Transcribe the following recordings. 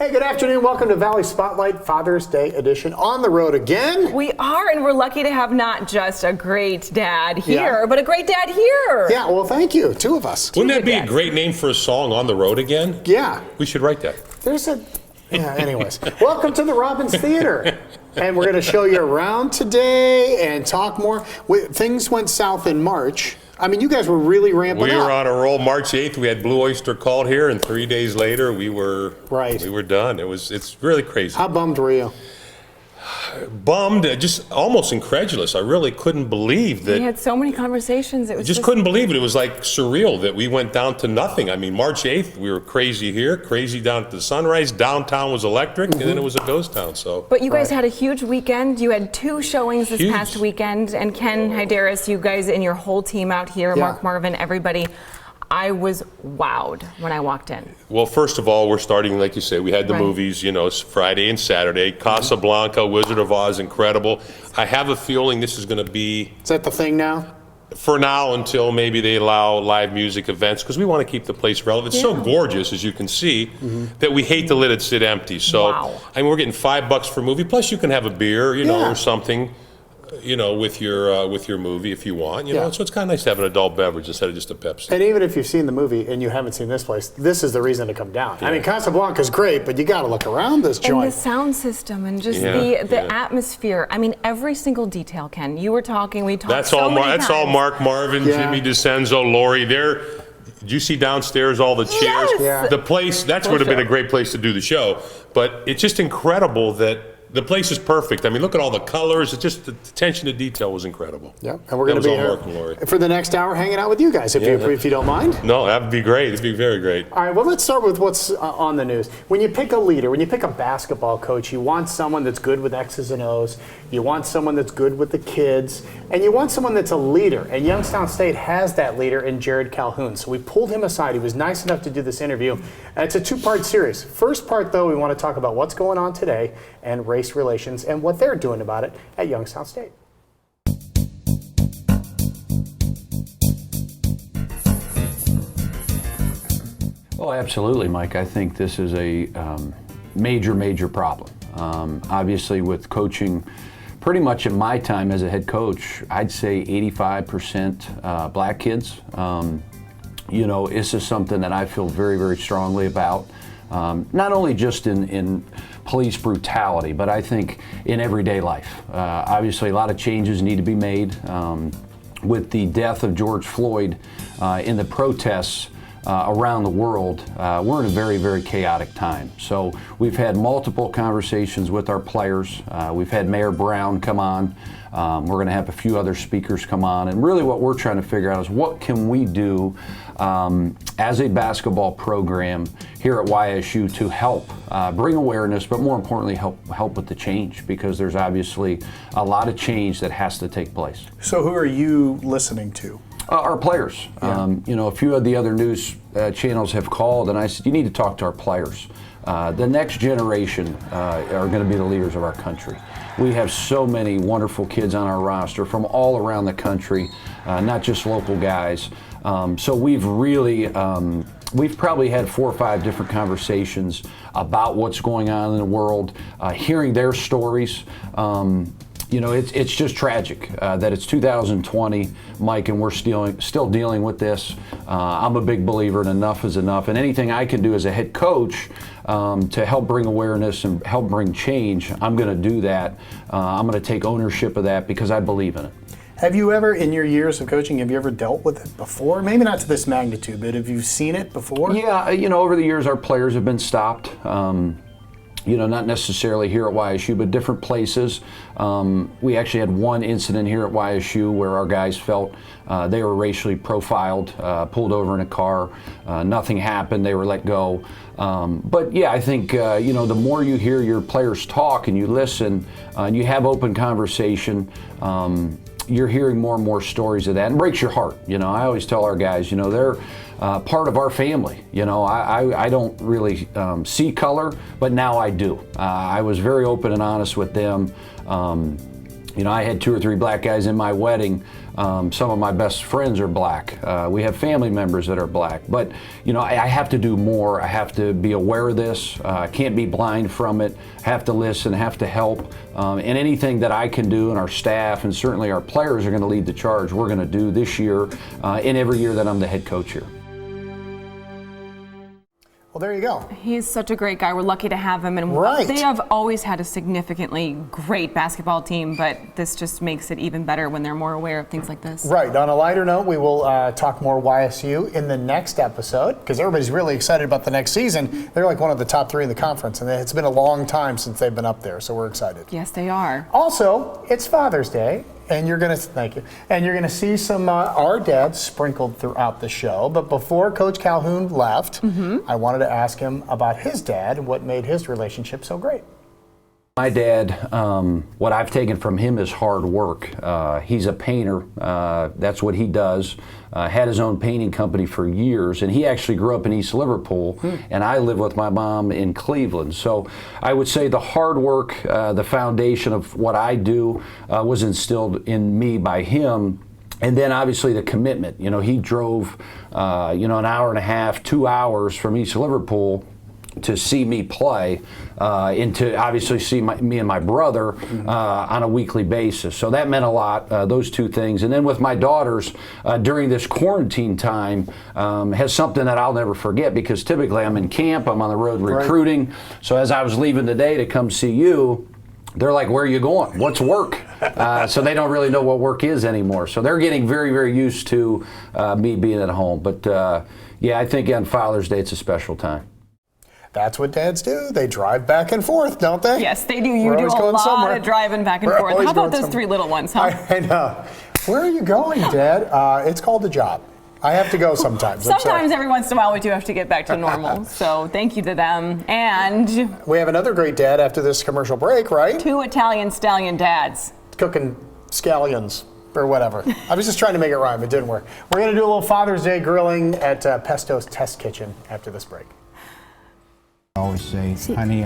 Hey, good afternoon. Welcome to Valley Spotlight Father's Day edition. On the road again. We are, and we're lucky to have not just a great dad here, but a great dad here. Yeah, well, thank you. Two of us. Wouldn't that be a great name for a song, On the Road Again? Yeah. We should write that. Anyways. Welcome to the Robbins Theater. And we're going to show you around today and talk more. Things went south in March. I mean, you guys were really ramping up. We were on a roll. March 8th, we had Blue Oyster called here, and 3 days later, we were done. It's really crazy. How bummed were you? Bummed, just almost incredulous. I really couldn't believe that. We had so many conversations. It was just couldn't believe it. It was like surreal that we went down to nothing. I mean, March 8th, we were crazy here, crazy down at the Sunrise. Downtown was electric, and then it was a ghost town. But you guys had a huge weekend. You had 2 showings this past weekend. And Ken Hyderis, you guys and your whole team out here, Mark Marvin, everybody. I was wowed when I walked in. Well, first of all, we're starting, like you say, we had the movies, Friday and Saturday. Casablanca, Wizard of Oz, incredible. I have a feeling this is going to be... Is that the thing now? For now, until maybe they allow live music events, because we want to keep the place relevant. It's so gorgeous, as you can see, that we hate to let it sit empty. So, I mean, we're getting $5 for a movie, plus you can have a beer, or something. With your movie if you want, So it's kind of nice to have an adult beverage instead of just a Pepsi. And even if you've seen the movie and you haven't seen this place, this is the reason to come down. I mean, Casablanca's great, but you got to look around this joint. And the sound system and just the atmosphere. I mean, every single detail, Ken. You were talking, we talked That's all Mark Marvin, Jimmy DeCenzo, Lori. Did you see downstairs all the chairs? Yes. Yeah. The place, that would have been a great place to do the show. But it's just incredible that the place is perfect. I mean, look at all the colors. It's just the attention to detail was incredible. Yeah, and we're going to be here for the next hour hanging out with you guys, if you don't mind. No, that would be great. It'd be very great. All right, well, let's start with what's on the news. When you pick a leader, when you pick a basketball coach, you want someone that's good with X's and O's. You want someone that's good with the kids, and you want someone that's a leader. And Youngstown State has that leader in Jarrod Calhoun. So we pulled him aside. He was nice enough to do this interview. And it's a 2-part series. First part, though, we want to talk about what's going on today and race relations and what they're doing about it at Youngstown State. Well, absolutely, Mike. I think this is a major problem. Obviously, with coaching, pretty much in my time as a head coach, I'd say 85% black kids. This is something that I feel very strongly about. Not only just in police brutality, but I think in everyday life. Obviously, a lot of changes need to be made. With the death of George Floyd in the protests around the world, we're in a very chaotic time. So we've had multiple conversations with our players. We've had Mayor Brown come on. We're going to have a few other speakers come on. And really what we're trying to figure out is what can we do as a basketball program here at YSU to help bring awareness, but more importantly, help with the change, because there's obviously a lot of change that has to take place. So who are you listening to? Our players. A few of the other news channels have called, and I said, you need to talk to our players. The next generation are going to be the leaders of our country. We have so many wonderful kids on our roster from all around the country, not just local guys. So we've really, we've probably had 4 or 5 different conversations about what's going on in the world, hearing their stories. It's just tragic that it's 2020, Mike, and we're still dealing with this. I'm a big believer in enough is enough, and anything I can do as a head coach to help bring awareness and help bring change, I'm going to do that. I'm going to take ownership of that because I believe in it. Have you ever, in your years of coaching, have you ever dealt with it before? Maybe not to this magnitude, but have you seen it before? Yeah, over the years, our players have been stopped. Not necessarily here at YSU, but different places. We actually had one incident here at YSU where our guys felt they were racially profiled, pulled over in a car. Nothing happened. They were let go. But yeah, I think, the more you hear your players talk and you listen and you have open conversation, you're hearing more and more stories of that, and it breaks your heart. I always tell our guys, they're part of our family. I don't really see color, but now I do. I was very open and honest with them. You know, I had 2 or 3 black guys in my wedding. Some of my best friends are black. We have family members that are black. But, you know, I have to do more. I have to be aware of this. I can't be blind from it. I have to listen, have to help. And anything that I can do, and our staff and certainly our players are going to lead the charge, we're going to do this year and every year that I'm the head coach here. Well, there you go. He's such a great guy. We're lucky to have him. And they have always had a significantly great basketball team, but this just makes it even better when they're more aware of things like this. Right. On a lighter note, we will talk more YSU in the next episode because everybody's really excited about the next season. They're like one of the top 3 in the conference, and it's been a long time since they've been up there, so we're excited. Yes, they are. Also, it's Father's Day. And you're gonna thank you. And you're gonna see some our dads sprinkled throughout the show. But before Coach Calhoun left, I wanted to ask him about his dad and what made his relationship so great. My dad, what I've taken from him is hard work. He's a painter. That's what he does. Had his own painting company for years, and he actually grew up in East Liverpool, and I live with my mom in Cleveland. So I would say the hard work, the foundation of what I do was instilled in me by him. And then obviously the commitment. You know, he drove, you know, an hour and a half, 2 hours from East Liverpool to see me play and to obviously see me and my brother on a weekly basis. So that meant a lot, those 2 things. And then with my daughters during this quarantine time has something that I'll never forget because typically I'm in camp, I'm on the road recruiting. So as I was leaving today to come see you, they're like, where are you going? What's work? So they don't really know what work is anymore. So they're getting very, very used to me being at home. But yeah, I think on Father's Day it's a special time. That's what dads do. They drive back and forth, don't they? Yes, they do. You do a lot of driving back and forth. How about those 3 little ones, huh? I know. Where are you going, Dad? It's called a job. I have to go sometimes. Sometimes, every once in a while, we do have to get back to normal. So thank you to them. And we have another great dad after this commercial break, right? 2 Italian stallion dads. Cooking scallions or whatever. I was just trying to make it rhyme. It didn't work. We're going to do a little Father's Day grilling at Pesto's Test Kitchen after this break. I always say, honey,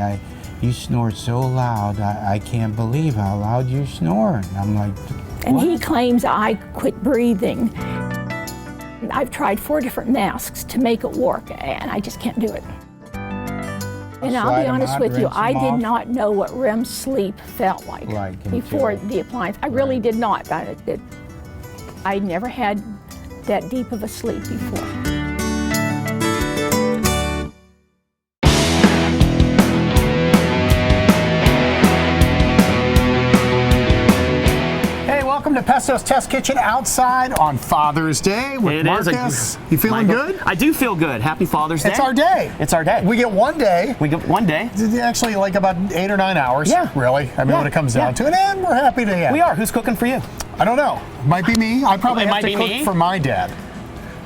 you snore so loud, I can't believe how loud you snore. And I'm like, what? And he claims I quit breathing. I've tried 4 different masks to make it work, and I just can't do it. And I'll be honest with you, I did not know what REM sleep felt like before the appliance. I really did not. I never had that deep of a sleep before. Welcome to Pesto's Test Kitchen outside on Father's Day with Marcus. You feeling good? I do feel good. Happy Father's Day. It's our day. It's our day. We get one day. We get one day. Actually, like about 8 or 9 hours. Yeah. Really. I mean, when it comes down to it, and we're happy to have. We are. Who's cooking for you? I don't know. Might be me. I probably have to cook for my dad.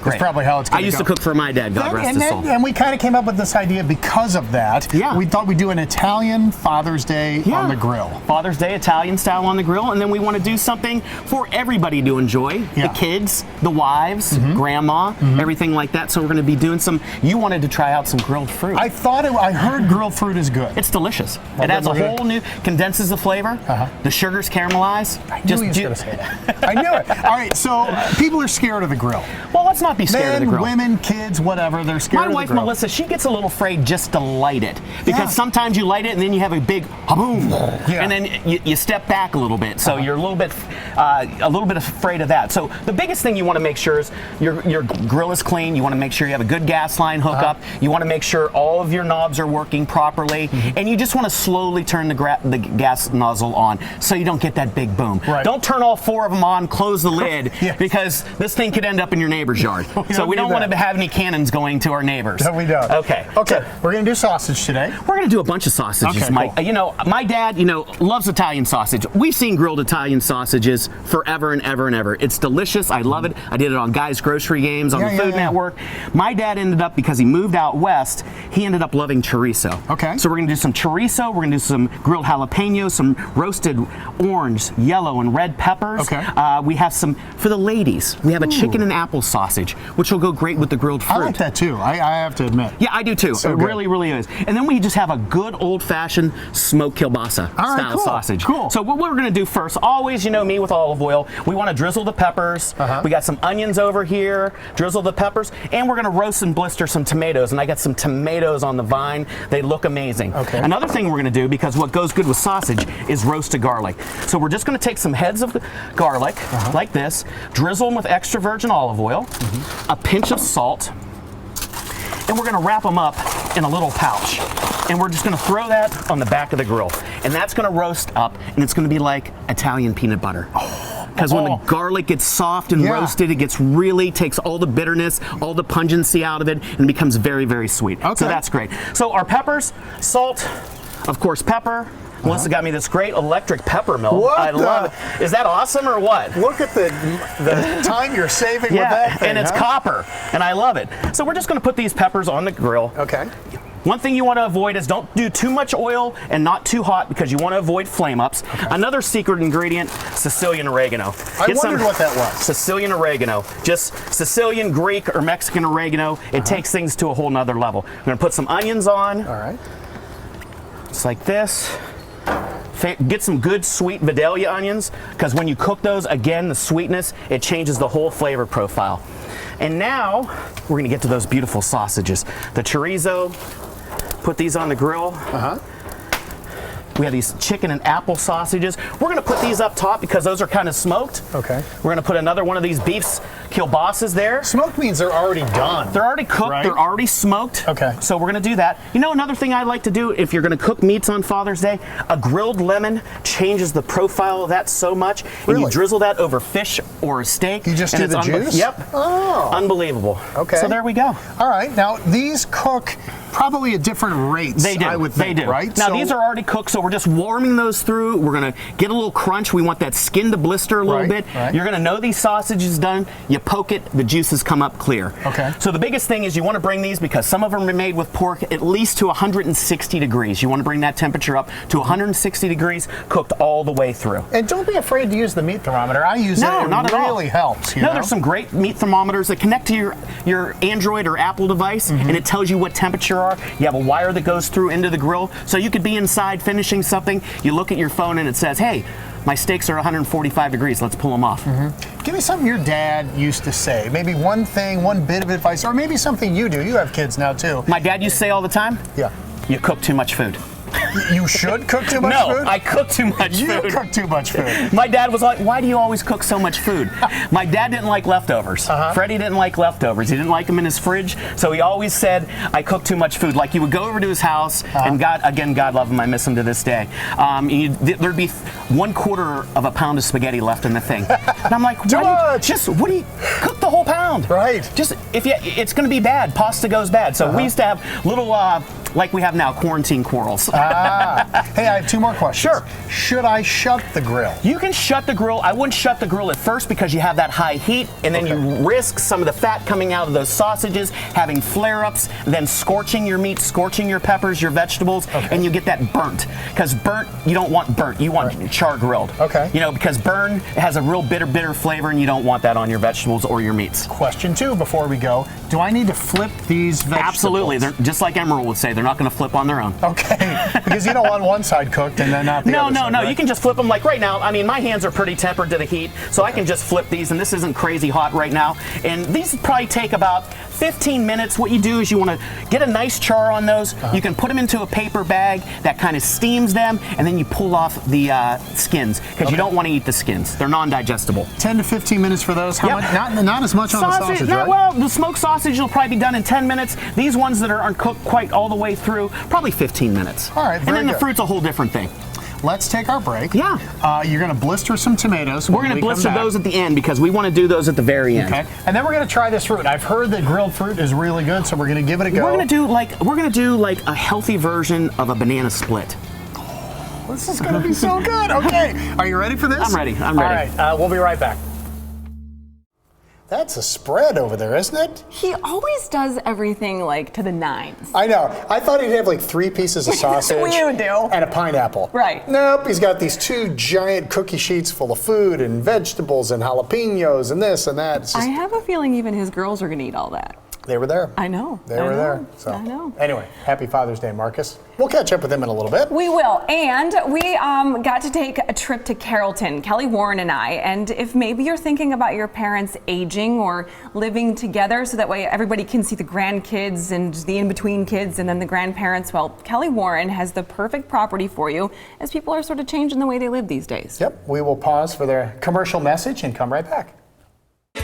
That's probably how it's going to go. I used to cook for my dad, God rest his soul. And we kind of came up with this idea because of that. Yeah. We thought we'd do an Italian Father's Day on the grill. Father's Day, Italian style on the grill. And then we want to do something for everybody to enjoy. The kids, the wives, grandma, everything like that. So we're going to be doing you wanted to try out some grilled fruit. I heard grilled fruit is good. It's delicious. It adds a whole new, condenses the flavor. The sugars caramelize. I knew he was going to say that. I knew it. All right, so people are scared of the grill. Well, let's not be scared of the grill. Women, kids, whatever, they're scared of the grill. My wife, Melissa, she gets a little afraid just to light it. Because sometimes you light it and then you have a big ha-boom. And then you step back a little bit. So you're a little bit afraid of that. So the biggest thing you want to make sure is your grill is clean. You want to make sure you have a good gas line hookup. You want to make sure all of your knobs are working properly. And you just want to slowly turn the gas nozzle on so you don't get that big boom. Don't turn all 4 of them on, close the lid, because this thing could end up in your neighbor's yard. So we don't want to have any cannons going to our neighbors. No, we don't. Okay. Okay. We're going to do sausage today. We're going to do a bunch of sausages, okay, Mike. Cool. You know, my dad, loves Italian sausage. We've seen grilled Italian sausages forever and ever and ever. It's delicious. I love it. I did it on Guys Grocery Games on the Food Network. My dad ended up, because he moved out west, he ended up loving chorizo. Okay. So we're going to do some chorizo. We're going to do some grilled jalapenos, some roasted orange, yellow, and red peppers. Okay. We have some, for the ladies, we have a chicken and apple sausage. sausage, which will go great with the grilled fruit. I like that too. I have to admit. Yeah, I do too. So it good. really, really is. And then we just have a good old-fashioned smoked kielbasa style sausage. Cool. So what we're going to do first, always, you know me with olive oil, we want to drizzle the peppers. We got some onions over here, drizzle the peppers, and we're going to roast and blister some tomatoes. And I got some tomatoes on the vine. They look amazing. Okay. Another thing we're going to do, because what goes good with sausage, is roasted garlic. So we're just going to take some heads of garlic, like this, drizzle them with extra virgin olive oil, a pinch of salt, and we're going to wrap them up in a little pouch. And we're just going to throw that on the back of the grill. And that's going to roast up, and it's going to be like Italian peanut butter. Because when the garlic gets soft and roasted, it gets really, takes all the bitterness, all the pungency out of it, and becomes very, very sweet. Okay. So that's great. So our peppers, salt, of course pepper. Melissa got me this great electric pepper mill. What I love it. Is that awesome or what? Look at the time you're saving with that thing, and it's copper, and I love it. So we're just going to put these peppers on the grill. Okay. One thing you want to avoid is don't do too much oil and not too hot because you want to avoid flame ups. Okay. Another secret ingredient, Sicilian oregano. I wondered what that was. Sicilian oregano. Just Sicilian, Greek, or Mexican oregano. It takes things to a whole nother level. I'm going to put some onions on. All right. Just like this. Get some good sweet Vidalia onions, because when you cook those, again, the sweetness, it changes the whole flavor profile. And now we're gonna get to those beautiful sausages. The chorizo, put these on the grill. We have these chicken and apple sausages. We're gonna put these up top because those are kind of smoked. Okay. We're gonna put another one of these beef kielbasas there. Smoked means they're already done. They're already cooked, right? They're already smoked. Okay. So we're gonna do that. You know, another thing I like to do if you're gonna cook meats on Father's Day, a grilled lemon changes the profile of that so much. Really? And you drizzle that over fish or a steak. You just and do the juice? Yep. Oh. Unbelievable. Okay. So there we go. All right. Now, these cook probably at different rates, They do. I would think, they do. right? Now, So- these are already cooked, so we're just warming those through. We're going to get a little crunch. We want that skin to blister a little Right, bit. right. You're going to know these sausages done. You poke it, the juices come up clear. Okay. So the biggest thing is you want to bring these, because some of them are made with pork, at least to 160 degrees. You want to bring that temperature up to 160 degrees, cooked all the way through. And don't be afraid to use the meat thermometer. I use it. It not at all. really helps. You No, know? there's some great meat thermometers that connect to your Android or Apple device, and it tells you what temperature are. You have a wire that goes through into the grill, so you could be inside finishing something. You look at your phone and it says, "Hey, my steaks are 145 degrees. Let's pull them off." Give me something your dad used to say. Maybe one thing, one bit of advice, or maybe something you do. You have kids now too. My dad used to say all the time, Yeah. "You cook too much food." You should cook too much No, food? I cook too much You food. cook too much food. My dad was like, "Why do you always cook so much food?" My dad didn't like leftovers. Freddie didn't like leftovers. He didn't like them in his fridge, so he always said, "I cook too much food." Like, you would go over to his house, and God love him, I miss him to this day. There'd be 1/4 of a pound of spaghetti left in the thing. And I'm like, what do you cook the whole pound? Right. Just, it's gonna be bad. Pasta goes bad. So we used to have little, like we have now, quarantine quarrels. Hey, I have two more questions. Sure. Should I shut the grill? You can shut the grill. I wouldn't shut the grill at first because you have that high heat, and then you risk some of the fat coming out of those sausages, having flare-ups, then scorching your meat, scorching your peppers, your vegetables, and you get that burnt. Because burnt, you don't want burnt. You want char grilled. Okay. You know, because burn has a real bitter flavor, and you don't want that on your vegetables or your meats. Question 2 before we go. Do I need to flip these vegetables? Absolutely. They're just like Emerald would say, they're not going to flip on their own. Okay. Because you don't want one side cooked and then not the other side. No. Right? You can just flip them like right now. I mean, my hands are pretty tempered to the heat, so I can just flip these, and this isn't crazy hot right now. And these probably take about 15 minutes. What you do is you want to get a nice char on those. You can put them into a paper bag that kind of steams them, and then you pull off the skins, because you don't want to eat the skins. They're non-digestible. 10 to 15 minutes for those. How much? Not as much on the sausage, right? Well, the smoked sausage will probably be done in 10 minutes. These ones that aren't cooked quite all the way through, probably 15 minutes. All right, and very then the good. fruit's a whole different thing. Let's take our break. Yeah. You're going to blister some tomatoes. We're going to blister those at the end because we want to do those at the very end. Okay. And then we're going to try this fruit. I've heard that grilled fruit is really good, so we're going to give it a go. We're going to do like a healthy version of a banana split. This is going to be so good. Okay. Are you ready for this? I'm ready. All right. We'll be right back. That's a spread over there, isn't it? He always does everything like to the nines. I know. I thought he'd have like 3 pieces of sausage You do. and a pineapple. Right. Nope, he's got these 2 giant cookie sheets full of food and vegetables and jalapenos and this and that. It's just, I have a feeling even his girls are going to eat all that. they were there. I know. They were there. So. I know. Anyway, happy Father's Day, Marcus. We'll catch up with him in a little bit. We will. And we got to take a trip to Carollton, Kelly Warren and I. And if maybe you're thinking about your parents aging or living together so that way everybody can see the grandkids and the in-between kids and then the grandparents, well, Kelly Warren has the perfect property for you as people are sort of changing the way they live these days. Yep, we will pause for their commercial message and come right back.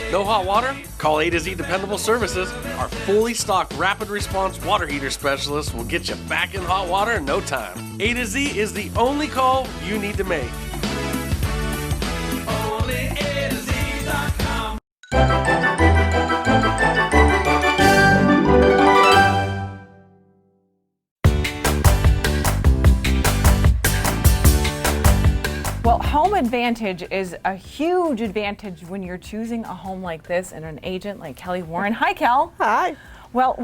No hot water? Call A to Z Dependable Services. Our fully stocked rapid response water heater specialist will get you back in hot water in no time. A to Z is the only call you need to make. Only A to Z.com. Well, home advantage is a huge advantage when you're choosing a home like this and an agent like Kelly Warren. Hi, Kel. Hi. Well,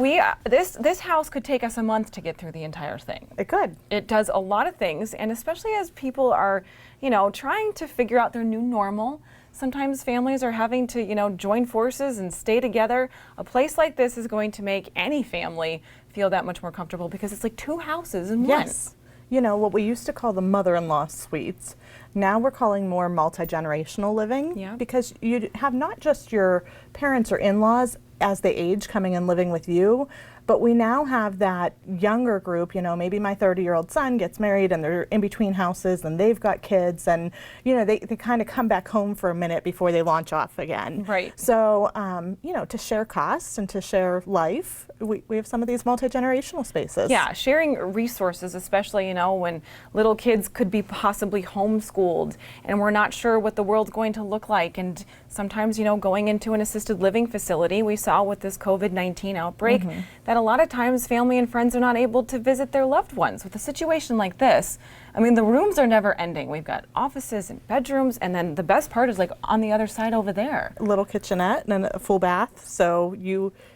this house could take us a month to get through the entire thing. It could. It does a lot of things, and especially as people are, trying to figure out their new normal. Sometimes families are having to, join forces and stay together. A place like this is going to make any family feel that much more comfortable because it's like 2 houses in one. Yes. What we used to call the mother-in-law suites, now we're calling more multi-generational living. Yeah. Because you have not just your parents or in-laws as they age coming and living with you, but we now have that younger group, maybe my 30-year-old son gets married and they're in between houses and they've got kids and, they kind of come back home for a minute before they launch off again. Right. So, to share costs and to share life, we have some of these multi-generational spaces. Yeah, sharing resources, especially, when little kids could be possibly homeschooled and we're not sure what the world's going to look like. And sometimes, going into an assisted living facility, we saw with this COVID-19 outbreak that a lot of times family and friends are not able to visit their loved ones. With a situation like this, I mean, the rooms are never ending. We've got offices and bedrooms, and then the best part is like on the other side over there. A little kitchenette and a full bath. So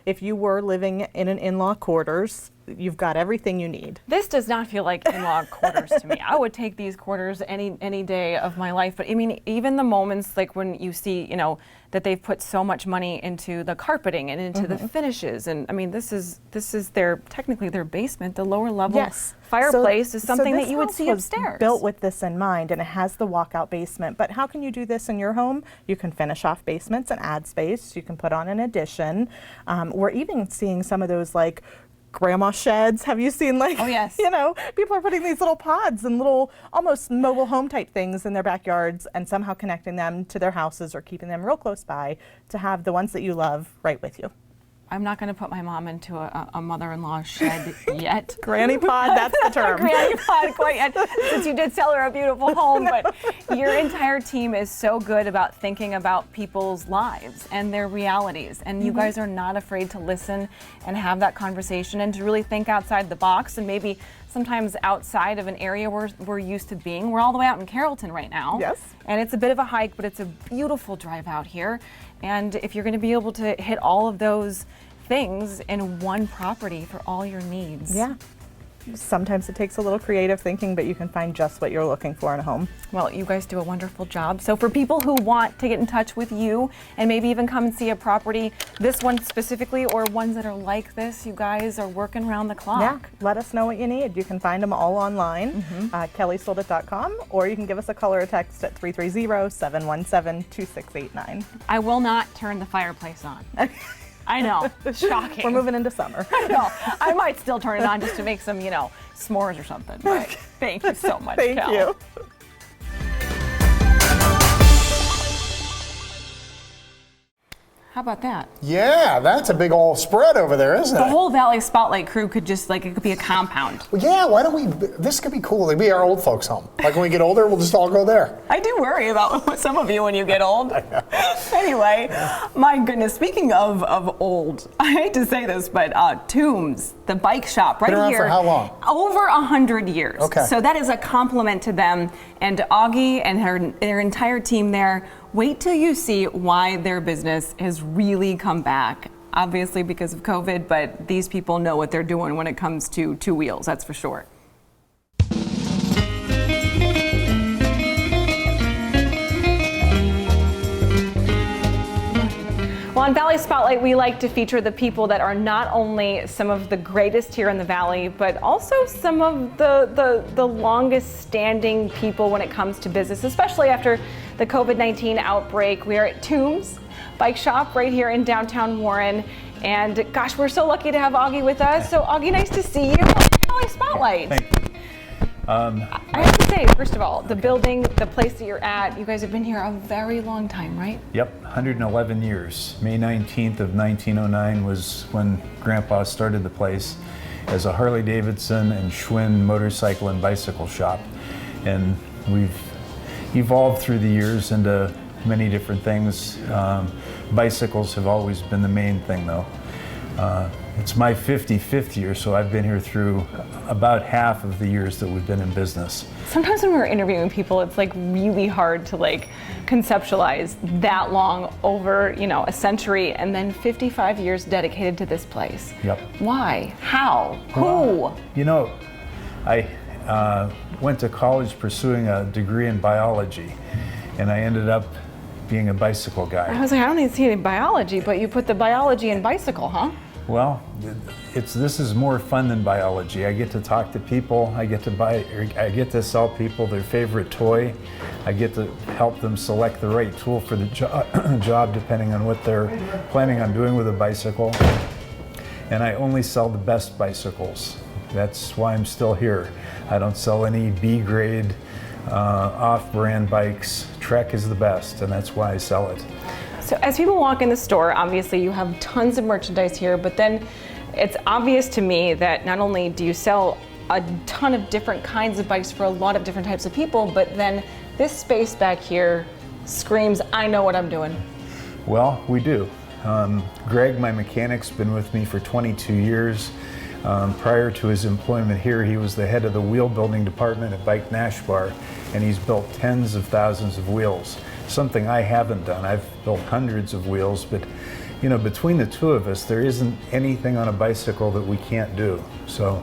if you were living in an in-law quarters, you've got everything you need. This does not feel like in-law quarters to me. I would take these quarters any day of my life. But I mean, even the moments like when you see, that they've put so much money into the carpeting and into the finishes. And I mean, this is technically their basement, the lower level fireplace is something that you would see upstairs. Built with this in mind, and it has the walkout basement. But how can you do this in your home? You can finish off basements and add space. You can put on an addition. We're even seeing some of those like grandma sheds. Have you seen Oh, yes. People are putting these little pods and little almost mobile home type things in their backyards and somehow connecting them to their houses or keeping them real close by to have the ones that you love right with you. I'm not going to put my mom into a mother-in-law shed yet. Granny pod, that's the term. Granny pod, quite yet, since you did sell her a beautiful home. But your entire team is so good about thinking about people's lives and their realities. And you guys are not afraid to listen and have that conversation and to really think outside the box and maybe sometimes outside of an area where we're used to being. We're all the way out in Carollton right now. Yes. And it's a bit of a hike, but it's a beautiful drive out here. And if you're going to be able to hit all of those things in one property for all your needs. Yeah. Sometimes it takes a little creative thinking, but you can find just what you're looking for in a home. Well, you guys do a wonderful job. So for people who want to get in touch with you and maybe even come and see a property, this one specifically or ones that are like this, you guys are working around the clock. Yeah, let us know what you need. You can find them all online, kellysoldit.com, or you can give us a call or a text at 330-717-2689. I will not turn the fireplace on. I know, shocking. We're moving into summer. I know. I might still turn it on just to make some, s'mores or something. But thank you so much, Thank Cal. you. How about that? Yeah, that's a big old spread over there, isn't it? The whole Valley Spotlight crew could just, it could be a compound. Well, yeah, why don't we, this could be cool. It'd be our old folks' home. Like when we get older, we'll just all go there. I do worry about some of you when you get old. Anyway, my goodness, speaking of old, I hate to say this, but Thumm's, the bike shop right Been around here. for how long? Over 100 years. Okay. So that is a compliment to them. And Augie and their entire team there Wait till you see why their business has really come back. Obviously because of COVID, but these people know what they're doing when it comes to two wheels, that's for sure. Well, on Valley Spotlight, we like to feature the people that are not only some of the greatest here in the Valley, but also some of the longest standing people when it comes to business, especially after the COVID-19 outbreak. We are at Thumm's Bike Shop right here in downtown Warren. And gosh, we're so lucky to have Augie with us. So Augie, nice to see you on Valley Spotlight. Thank you. I have to say, first of all, the building, the place that you're at, you guys have been here a very long time, right? Yep, 111 years. May 19th of 1909 was when Grandpa started the place as a Harley Davidson and Schwinn motorcycle and bicycle shop. And we've evolved through the years into many different things. Bicycles have always been the main thing though. It's my 55th year, so I've been here through about half of the years that we've been in business. Sometimes when we're interviewing people, it's like really hard to like conceptualize that long over, you know, a century and then 55 years dedicated to this place. Yep. Why? How? Well, Who? you know, I went to college pursuing a degree in biology, and I ended up being a bicycle guy. I was like, I don't even see any biology, but you put the biology in bicycle, huh? Well, this is more fun than biology. I get to talk to people. I get to sell people their favorite toy. I get to help them select the right tool for the job depending on what they're planning on doing with a bicycle. And I only sell the best bicycles. That's why I'm still here. I don't sell any B-grade, off-brand bikes. Trek is the best, and that's why I sell it. So as people walk in the store, obviously you have tons of merchandise here, but then it's obvious to me that not only do you sell a ton of different kinds of bikes for a lot of different types of people, but then this space back here screams, I know what I'm doing. Well, we do. Greg, my mechanic's been with me for 22 years. Prior to his employment here, he was the head of the wheel building department at Bike Nashbar, and he's built tens of thousands of wheels. Something I haven't done. I've built hundreds of wheels, but you know, between the two of us, there isn't anything on a bicycle that we can't do. So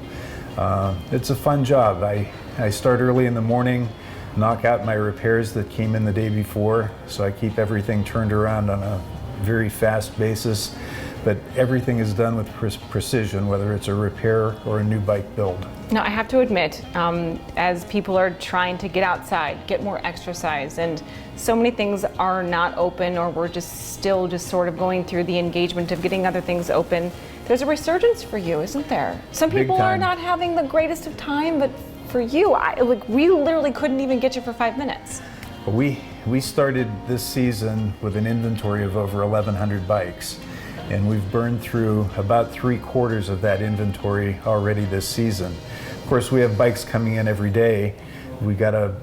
it's a fun job. I start early in the morning, knock out my repairs that came in the day before, so I keep everything turned around on a very fast basis. But everything is done with precision, whether it's a repair or a new bike build. Now, I have to admit, as people are trying to get outside, get more exercise, and so many things are not open, or we're still sort of going through the engagement of getting other things open, there's a resurgence for you, isn't there? Some people are not having the greatest of time, but for you, we literally couldn't even get you for 5 minutes. We started this season with an inventory of over 1,100 bikes. And we've burned through about 3/4 of that inventory already this season. Of course, we have bikes coming in every day. We got a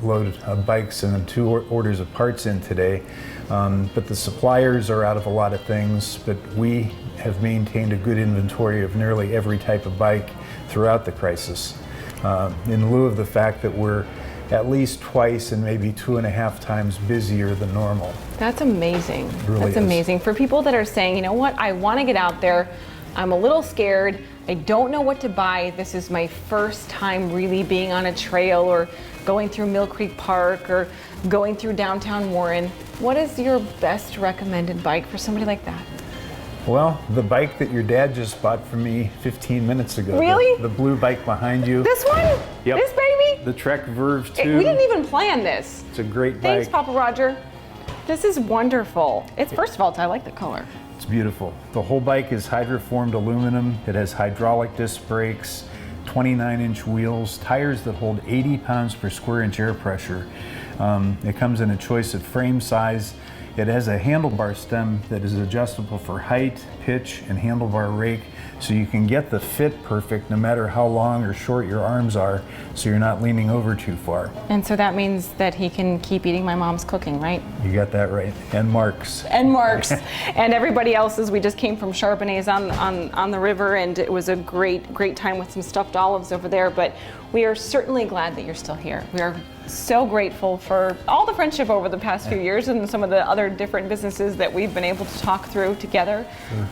load of bikes and 2 orders of parts in today. But the suppliers are out of a lot of things, but we have maintained a good inventory of nearly every type of bike throughout the crisis. In lieu of the fact that we're at least twice and maybe 2.5 times busier than normal. That's amazing. It really That's is. amazing. For people that are saying, you know what, I want to get out there, I'm a little scared, I don't know what to buy, this is my first time really being on a trail or going through Mill Creek Park or going through downtown Warren, what is your best recommended bike for somebody like that? Well, the bike that your dad just bought for me 15 minutes ago. Really? The blue bike behind you. This one? Yep. This baby? The Trek Verve 2. We didn't even plan this. It's a great bike. Thanks, Papa Roger. This is wonderful. First of all, I like the color. It's beautiful. The whole bike is hydroformed aluminum. It has hydraulic disc brakes, 29-inch wheels, tires that hold 80 pounds per square inch air pressure. It comes in a choice of frame size. It has a handlebar stem that is adjustable for height, pitch, and handlebar rake, so you can get the fit perfect no matter how long or short your arms are, so you're not leaning over too far. And so that means that he can keep eating my mom's cooking, right? You got that right. And Mark's. And Mark's. And everybody else's. We just came from Charbonnet's on the river, and it was a great time with some stuffed olives over there, but we are certainly glad that you're still here. We are so grateful for all the friendship over the past few years and some of the other different businesses that we've been able to talk through together.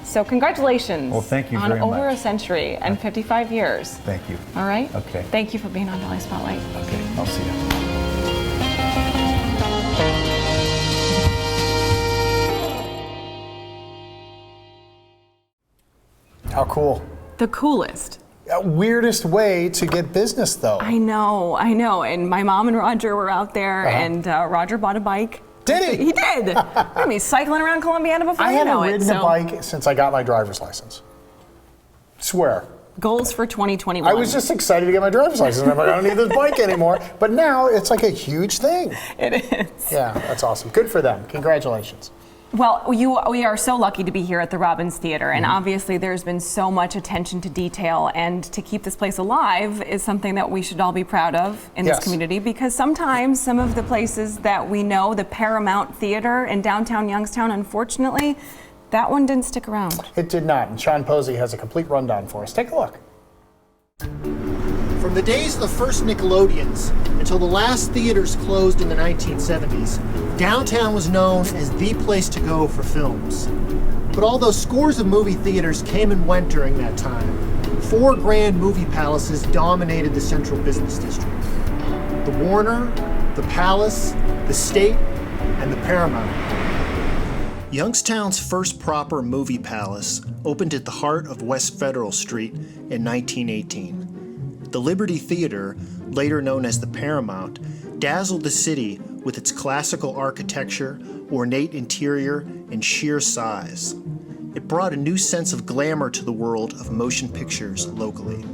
So congratulations. Well, thank you on very over much. a century and 55 years. Thank you. All right? Okay. Thank you for being on Valley Spotlight. Okay, I'll see you. How cool. The coolest. Weirdest way to get business, though. I know. And my mom and Roger were out there, and Roger bought a bike. Did he? He did. I mean, cycling around Columbiana before I you haven't know it. ridden a bike since I got my driver's license. Swear. Goals for 2021. I was just excited to get my driver's license. I'm like, I don't need this bike anymore. But now it's like a huge thing. It is. Yeah, that's awesome. Good for them. Congratulations. Well, we are so lucky to be here at the Robbins Theater, and obviously there's been so much attention to detail, and to keep this place alive is something that we should all be proud of in this community, because sometimes some of the places that we know, the Paramount Theater in downtown Youngstown, unfortunately, that one didn't stick around. It did not, and Sean Posey has a complete rundown for us. Take a look. From the days of the first Nickelodeons until the last theaters closed in the 1970s, downtown was known as the place to go for films. But although scores of movie theaters came and went during that time, 4 grand movie palaces dominated the central business district. The Warner, the Palace, the State, and the Paramount. Youngstown's first proper movie palace opened at the heart of West Federal Street in 1918. The Liberty Theater, later known as the Paramount, dazzled the city with its classical architecture, ornate interior, and sheer size. It brought a new sense of glamour to the world of motion pictures locally.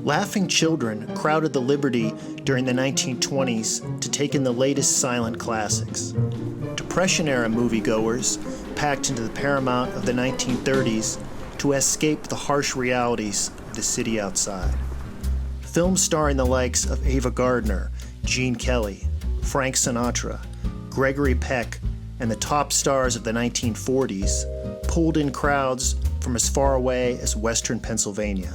Laughing children crowded the Liberty during the 1920s to take in the latest silent classics. Depression-era moviegoers packed into the Paramount of the 1930s to escape the harsh realities of the city outside. Films starring the likes of Ava Gardner, Gene Kelly, Frank Sinatra, Gregory Peck, and the top stars of the 1940s pulled in crowds from as far away as western Pennsylvania.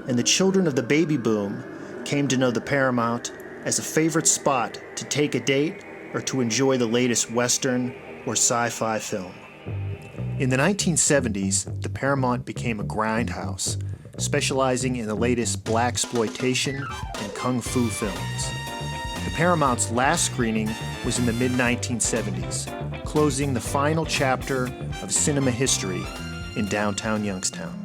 And the children of the baby boom came to know the Paramount as a favorite spot to take a date or to enjoy the latest western or sci-fi film. In the 1970s, the Paramount became a grindhouse, specializing in the latest blaxploitation and kung fu films. The Paramount's last screening was in the mid-1970s, closing the final chapter of cinema history in downtown Youngstown.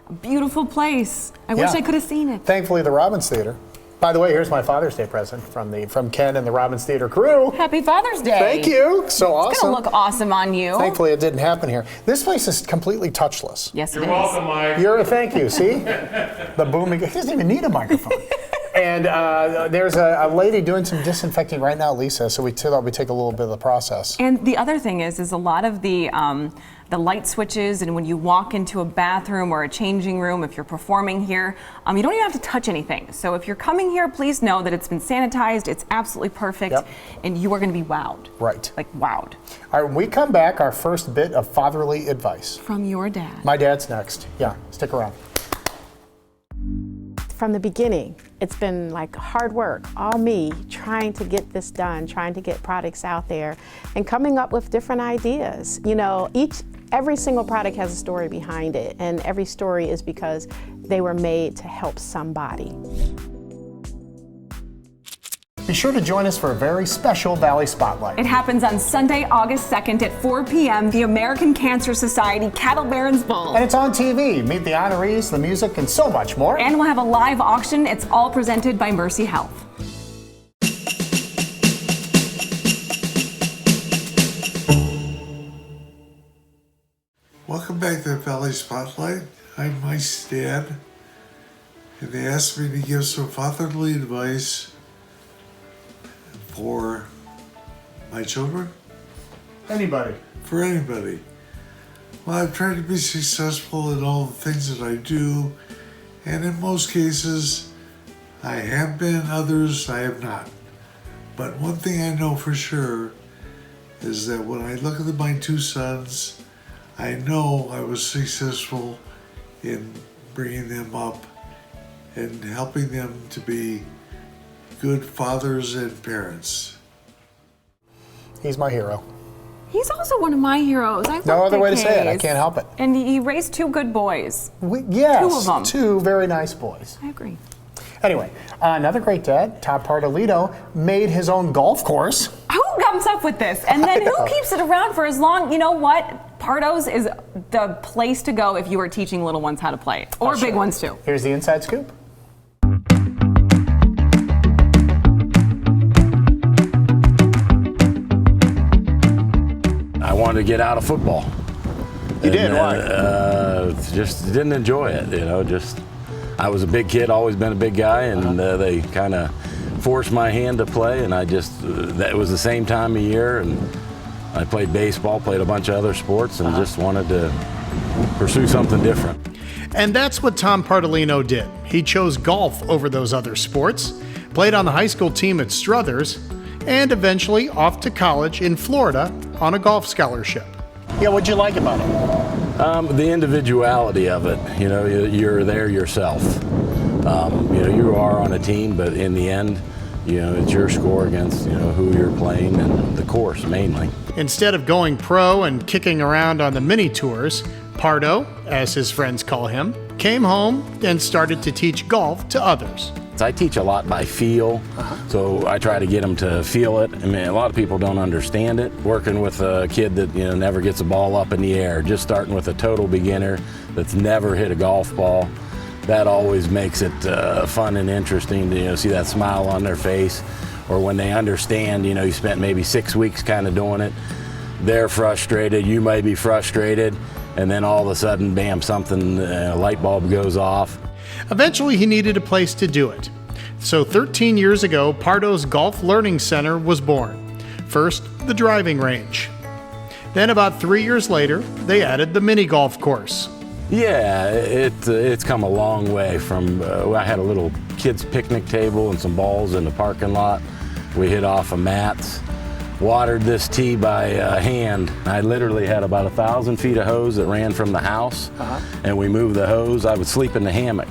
A beautiful place. I wish I could have seen it. Thankfully, the Robbins Theater. By the way, here's my Father's Day present from Ken and the Robbins Theater crew. Happy Father's Day. Thank you. So awesome. It's going to look awesome on you. Thankfully, it didn't happen here. This place is completely touchless. Yes, You're welcome, Mike. Thank you. See? The booming. He doesn't even need a microphone. And there's a lady doing some disinfecting right now, Lisa, so we thought we'd take a little bit of the process. And the other thing is a lot of the light switches, and when you walk into a bathroom or a changing room, if you're performing here, you don't even have to touch anything. So if you're coming here, please know that it's been sanitized, it's absolutely perfect, and you are going to be wowed. Right. Like wowed. All right, when we come back, our first bit of fatherly advice. From your dad. My dad's next. Yeah, stick around. From the beginning, it's been like hard work, all me, trying to get this done, trying to get products out there, and coming up with different ideas. You know, every single product has a story behind it, and every story is because they were made to help somebody. Be sure to join us for a very special Valley Spotlight. It happens on Sunday, August 2nd at 4 p.m., the American Cancer Society Cattle Barons Ball. And it's on TV. Meet the honorees, the music, and so much more. And we'll have a live auction. It's all presented by Mercy Health. Welcome back to Valley Spotlight. I'm Mike's dad, and they asked me to give some fatherly advice for my children? Anybody. For anybody. Well, I've tried to be successful in all the things that I do, and in most cases, I have been, others I have not. But one thing I know for sure is that when I look at my two sons, I know I was successful in bringing them up and helping them to be good fathers and parents. He's my hero. He's also one of my heroes. I No love other way to say it. I Case. can't help it. And he raised two good boys. Yes, Two of them. two very nice boys. I agree. Anyway, another great dad, Todd Partolino, made his own golf course. Who comes up with this? And then who keeps it around for as long? You know what? Parto's is the place to go if you are teaching little ones how to play. Or big ones too. Here's the inside scoop. I wanted to get out of football. You did? Why? Just didn't enjoy it, you know. Just I was a big kid, always been a big guy, and they kind of forced my hand to play, and I just that was the same time of year, and I played baseball, played a bunch of other sports, and just wanted to pursue something different. And that's what Tom Partolino did. He chose golf over those other sports, played on the high school team at Struthers, and eventually off to college in Florida on a golf scholarship. Yeah, what'd you like about it? The individuality of it. You know, you're there yourself. You know, you are on a team, but in the end, you know, it's your score against, you know, who you're playing and the course mainly. Instead of going pro and kicking around on the mini tours, Parto, as his friends call him, came home and started to teach golf to others. I teach a lot by feel, so I try to get them to feel it. I mean, a lot of people don't understand it. Working with a kid that, you know, never gets a ball up in the air, just starting with a total beginner that's never hit a golf ball, that always makes it fun and interesting to, you know, see that smile on their face. Or when they understand, you know, you spent maybe 6 weeks kind of doing it, they're frustrated, you may be frustrated, and then all of a sudden, bam, something, a light bulb goes off. Eventually, he needed a place to do it. So 13 years ago, Parto's Golf Learning Center was born. First, the driving range. Then about 3 years later, they added the mini golf course. Yeah, it's come a long way from, I had a little kids picnic table and some balls in the parking lot. We hit off of mats, watered this tee by hand. I literally had about 1,000 feet of hose that ran from the house, and we moved the hose. I would sleep in the hammock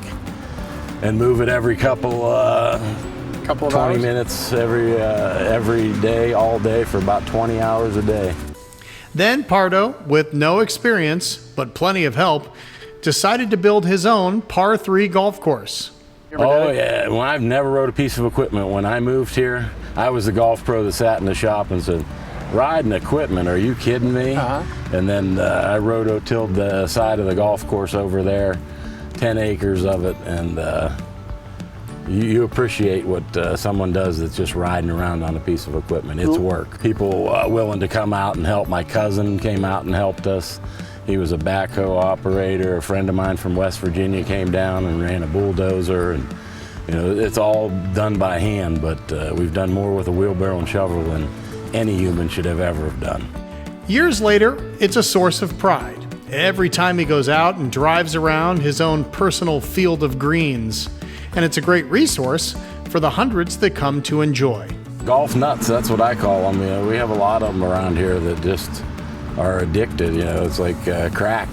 and move it every couple of 20 hours? Minutes every day, all day for about 20 hours a day. Then Parto, with no experience but plenty of help, decided to build his own par 3 golf course. Oh yeah, well, I've never rode a piece of equipment. When I moved here, I was the golf pro that sat in the shop and said, riding equipment, are you kidding me? And then I rototilled the side of the golf course over there, 10 acres of it, and you appreciate what someone does that's just riding around on a piece of equipment. It's work. People willing to come out and help. My cousin came out and helped us. He was a backhoe operator. A friend of mine from West Virginia came down and ran a bulldozer, and you know, it's all done by hand, but we've done more with a wheelbarrow and shovel than any human should have ever done. Years later, it's a source of pride. Every time he goes out and drives around his own personal field of greens. And it's a great resource for the hundreds that come to enjoy. Golf nuts, that's what I call them. You know, we have a lot of them around here that just are addicted. You know, it's like crack.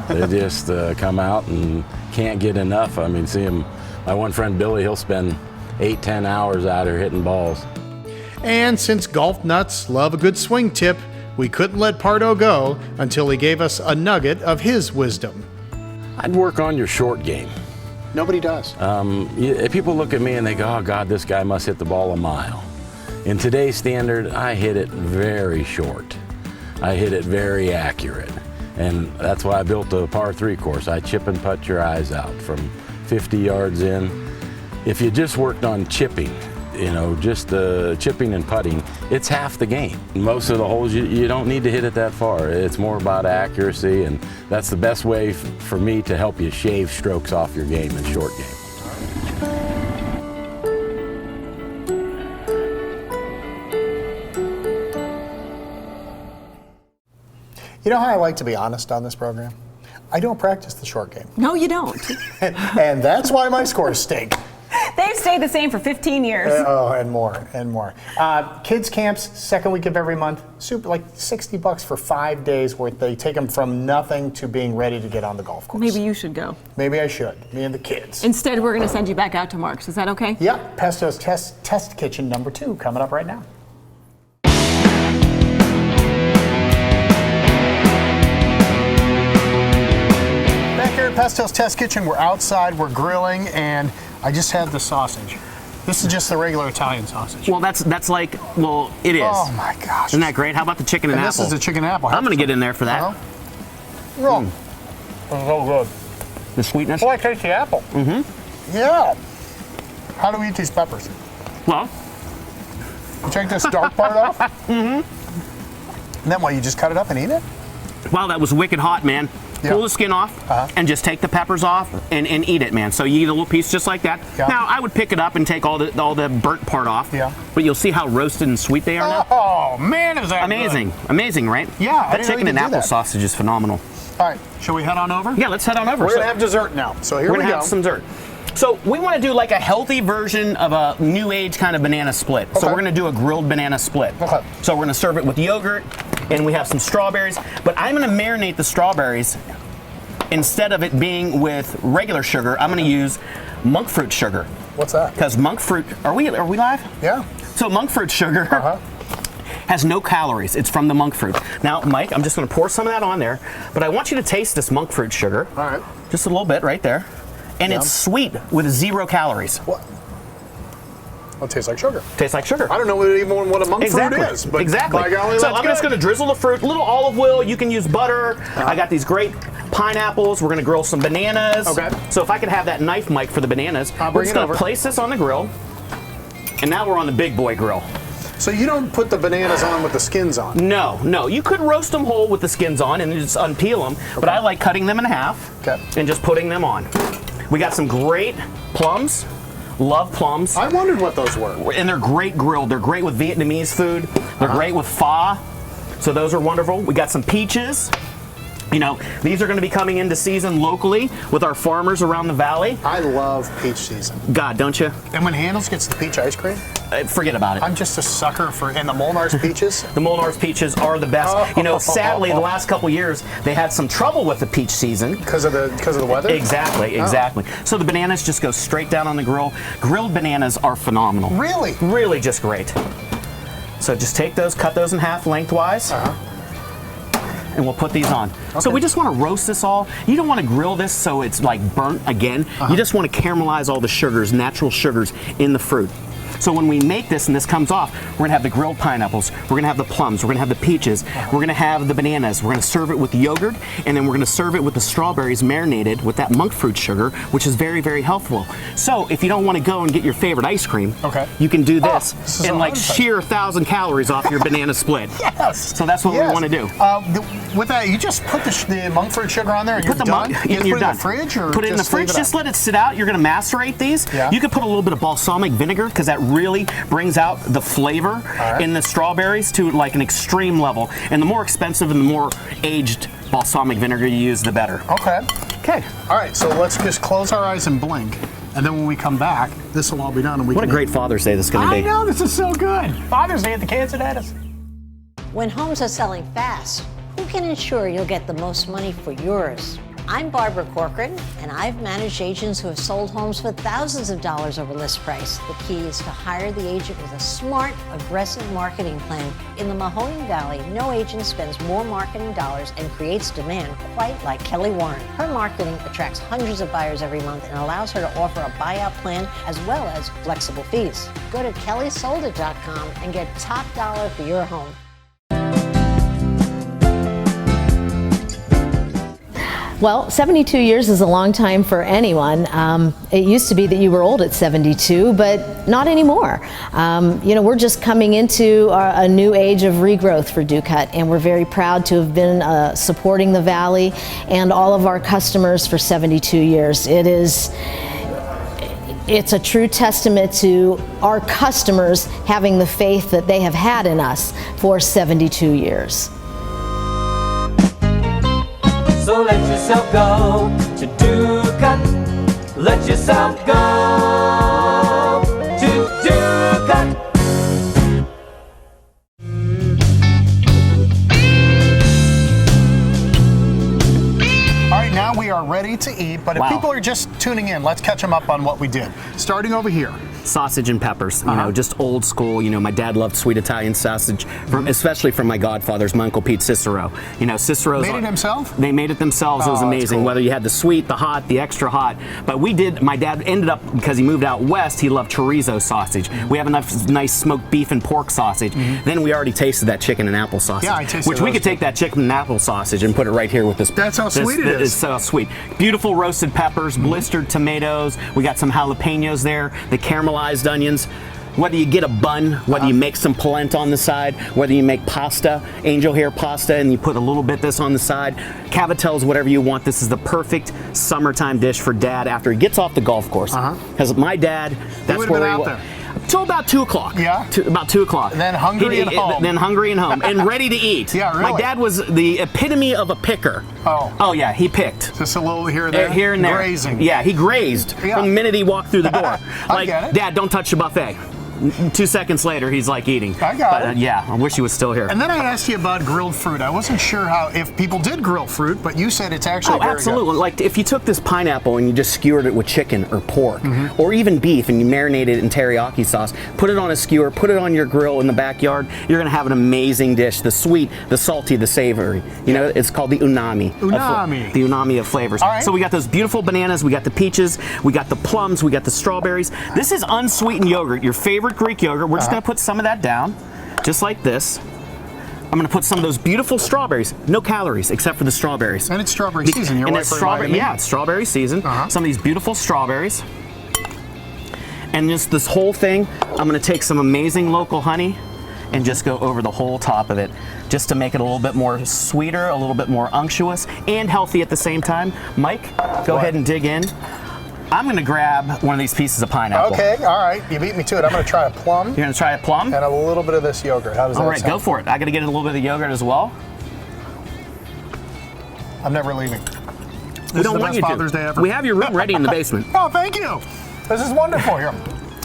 They just come out and can't get enough. I mean, see him. My one friend Billy, he'll spend 8-10 hours out here hitting balls. And since golf nuts love a good swing tip, we couldn't let Parto go until he gave us a nugget of his wisdom. I'd work on your short game. Nobody does. People look at me and they go, oh God, this guy must hit the ball a mile. In today's standard, I hit it very short. I hit it very accurate. And that's why I built the par 3 course. I chip and putt your eyes out from 50 yards in. If you just worked on chipping, you know, just chipping and putting, it's half the game. Most of the holes, you don't need to hit it that far. It's more about accuracy, and that's the best way for me to help you shave strokes off your game in short game. You know how I like to be honest on this program? I don't practice the short game. No, you don't. And that's why my scores stink. They've stayed the same for 15 years. Oh, and more, and more. Kids camps, second week of every month, super, like $60 for 5 days worth. They take them from nothing to being ready to get on the golf course. Maybe you should go. Maybe I should, me and the kids. Instead, we're going to send you back out to Mark's. Is that okay? Yeah, Pesto's Test Kitchen number 2 coming up right now. Pesto's Test Kitchen. We're outside, we're grilling, and I just had the sausage. This is just the regular Italian sausage. Well, that's like, well, it is. Oh my gosh. Isn't that great? How about the chicken and apple? This is the chicken and apple. I'm going to get in there for that. Oh, so good. The sweetness. Oh, I taste the apple. Mm-hmm. Yeah. How do we eat these peppers? Well, you take this dark part off? Mm-hmm. And then what, you just cut it up and eat it? Wow, that was wicked hot, man. Yeah. Pull the skin off and just take the peppers off and eat it, man. So you eat a little piece just like that. Yeah. Now, I would pick it up and take all the burnt part off. Yeah. But you'll see how roasted and sweet they are now. Oh, man, is that amazing. good. Amazing, right? Yeah, That chicken and apple sausage is phenomenal. All right, shall we head on over? Yeah, let's head on over. We're going to have dessert now, so here we go. We're going to have some dessert. So we want to do like a healthy version of a new age kind of banana split. So we're going to do a grilled banana split. Okay. So we're going to serve it with yogurt, and we have some strawberries. But I'm going to marinate the strawberries. Instead of it being with regular sugar, I'm going to use monk fruit sugar. What's that? Because monk fruit, are we live? Yeah. So monk fruit sugar has no calories. It's from the monk fruit. Now, Mike, I'm just going to pour some of that on there, but I want you to taste this monk fruit sugar. All right. Just a little bit right there. And it's sweet with 0 calories. What? Well, it tastes like sugar. Tastes like sugar. I don't know even what a monk fruit is. But exactly. By golly, so I'm just going to drizzle the fruit, a little olive oil. You can use butter. I got these great pineapples. We're going to grill some bananas. Okay. So if I could have that knife, Mike, for the bananas. We're just going to place this on the grill. And now we're on the big boy grill. So you don't put the bananas on with the skins on? No. You could roast them whole with the skins on and just unpeel them. Okay. But I like cutting them in half and just putting them on. We got some great plums. Love plums. I wondered what those were. And they're great grilled. They're great with Vietnamese food. They're great with pho. So those are wonderful. We got some peaches. You know, these are going to be coming into season locally with our farmers around the valley. I love peach season. God, don't you? And when Handles gets the peach ice cream? Forget about it. I'm just a sucker for, and the Molnar's peaches? The Molnar's peaches are the best. You know, sadly, the last couple years, they had some trouble with the peach season. Because of the weather? Exactly. So the bananas just go straight down on the grill. Grilled bananas are phenomenal. Really? Really just great. So just take those, cut those in half lengthwise. And we'll put these on. Okay. So we just want to roast this all. You don't want to grill this so it's like burnt again. You just want to caramelize all the sugars, natural sugars in the fruit. So when we make this and this comes off, we're going to have the grilled pineapples, we're going to have the plums, we're going to have the peaches, we're going to have the bananas, we're going to serve it with yogurt, and then we're going to serve it with the strawberries marinated with that monk fruit sugar, which is very, very helpful. So if you don't want to go and get your favorite ice cream, you can do this and like shear 1,000 calories off your banana split. Yes. So that's what we want to do. With that, you just put the monk fruit sugar on there and you're done? You're put it done. in the fridge? Or put it in the fridge, just let it sit out. You're going to macerate these. Yeah. You could put a little bit of balsamic vinegar because that really brings out the flavor in the strawberries to like an extreme level. And the more expensive and the more aged balsamic vinegar you use, the better. Okay. All right, so let's just close our eyes and blink. And then when we come back, this will all be done. And what a great Father's Day this is going to be. I know, this is so good. Father's Day at the Canzonettas. When homes are selling fast, who can ensure you'll get the most money for yours? I'm Barbara Corcoran, and I've managed agents who have sold homes for thousands of dollars over list price. The key is to hire the agent with a smart, aggressive marketing plan. In the Mahoning Valley, no agent spends more marketing dollars and creates demand quite like Kelly Warren. Her marketing attracts hundreds of buyers every month and allows her to offer a buyout plan as well as flexible fees. Go to kellysoldit.com and get top dollar for your home. Well, 72 years is a long time for anyone. It used to be that you were old at 72, but not anymore. You know, we're just coming into a new age of regrowth for Ducut, and we're very proud to have been supporting the Valley and all of our customers for 72 years. It's a true testament to our customers having the faith that they have had in us for 72 years. So let yourself go to Ducut. Let yourself go to Ducut. All right, now we are ready to eat, but if people are just tuning in, let's catch them up on what we did. Starting over here. Sausage and peppers, you know, just old school. You know, my dad loved sweet Italian sausage, especially from my godfathers, my Uncle Pete Cicero. You know, Cicero's... Made it himself? They made it themselves. It was amazing, cool. whether you had the sweet, the hot, the extra hot. But we did, my dad ended up, because he moved out west, he loved chorizo sausage. We have enough nice smoked beef and pork sausage. Then we already tasted that chicken and apple sausage. Yeah, I tasted Which we could take that chicken and apple sausage and put it right here with this. That's how sweet it is. It's so sweet. Beautiful roasted peppers, blistered tomatoes. We got some jalapenos there, the caramelized onions. Whether you get a bun, whether you make some polenta on the side, whether you make pasta, angel hair pasta, and you put a little bit of this on the side, cavatelles, whatever you want. This is the perfect summertime dish for Dad after he gets off the golf course. Because my dad, that's where he was. Till about 2 o'clock. Yeah? About 2 o'clock. Then hungry and home. Then hungry and home. And ready to eat. Yeah, really? My dad was the epitome of a picker. Oh yeah, he picked. Just a little here and there? Here and there. Grazing. Yeah, he grazed from the minute he walked through the door. I get it. Dad, don't touch the buffet. 2 seconds later, he's like eating. I got it. Yeah, I wish he was still here. And then I asked you about grilled fruit. I wasn't sure if people did grill fruit, but you said it's actually very absolutely. good. Like if you took this pineapple and you just skewered it with chicken or pork, or even beef, and you marinated it in teriyaki sauce, put it on a skewer, put it on your grill in the backyard, you're gonna have an amazing dish. The sweet, the salty, the savory. You know, it's called the unami. Unami. The unami of flavors. All right. So we got those beautiful bananas, we got the peaches, we got the plums, we got the strawberries. This is unsweetened yogurt, your favorite Greek yogurt. We're just gonna put some of that down, just like this. I'm gonna put some of those beautiful strawberries. No calories except for the strawberries. And it's strawberry season. Your wife reminded me. Yeah, it's strawberry season. Some of these beautiful strawberries. And just this whole thing, I'm gonna take some amazing local honey and just go over the whole top of it, just to make it a little bit more sweeter, a little bit more unctuous, and healthy at the same time. Mike, go ahead and dig in. I'm gonna grab one of these pieces of pineapple. Okay, all right, you beat me to it. I'm gonna try a plum. You're gonna try a plum? And a little bit of this yogurt. How does that sound? All right, go for it. I gotta get a little bit of yogurt as well. I'm never leaving. We don't want you to. Father's Day ever. We have your room ready in the basement. Oh, thank you. This is wonderful here.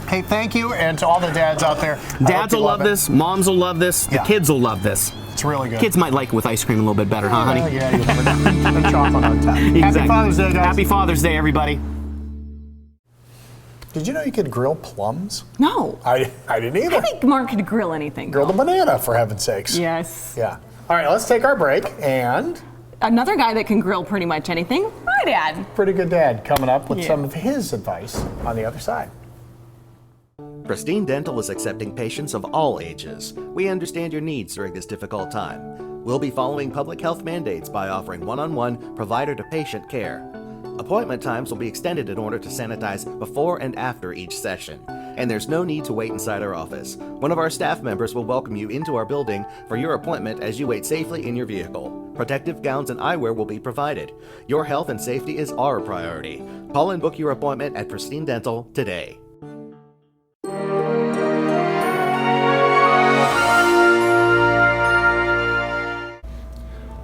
Hey, thank you, and to all the dads out there. Dads will love this, moms will love this, the kids will love this. It's really good. Kids might like it with ice cream a little bit better, huh, honey? Yeah, you have a chocolate on top. Exactly. Happy Father's Day, guys. Happy Father's Day, everybody. Did you know you could grill plums? No. I didn't either. I think Mark could grill anything. Grill the banana, for heaven's sakes. Yes. Yeah. All right, let's take our break, and... Another guy that can grill pretty much anything, my dad. Pretty good dad coming up with some of his advice on the other side. Pristine Dental is accepting patients of all ages. We understand your needs during this difficult time. We'll be following public health mandates by offering one-on-one provider-to-patient care. Appointment times will be extended in order to sanitize before and after each session. And there's no need to wait inside our office. One of our staff members will welcome you into our building for your appointment as you wait safely in your vehicle. Protective gowns and eyewear will be provided. Your health and safety is our priority. Call and book your appointment at Pristine Dental today.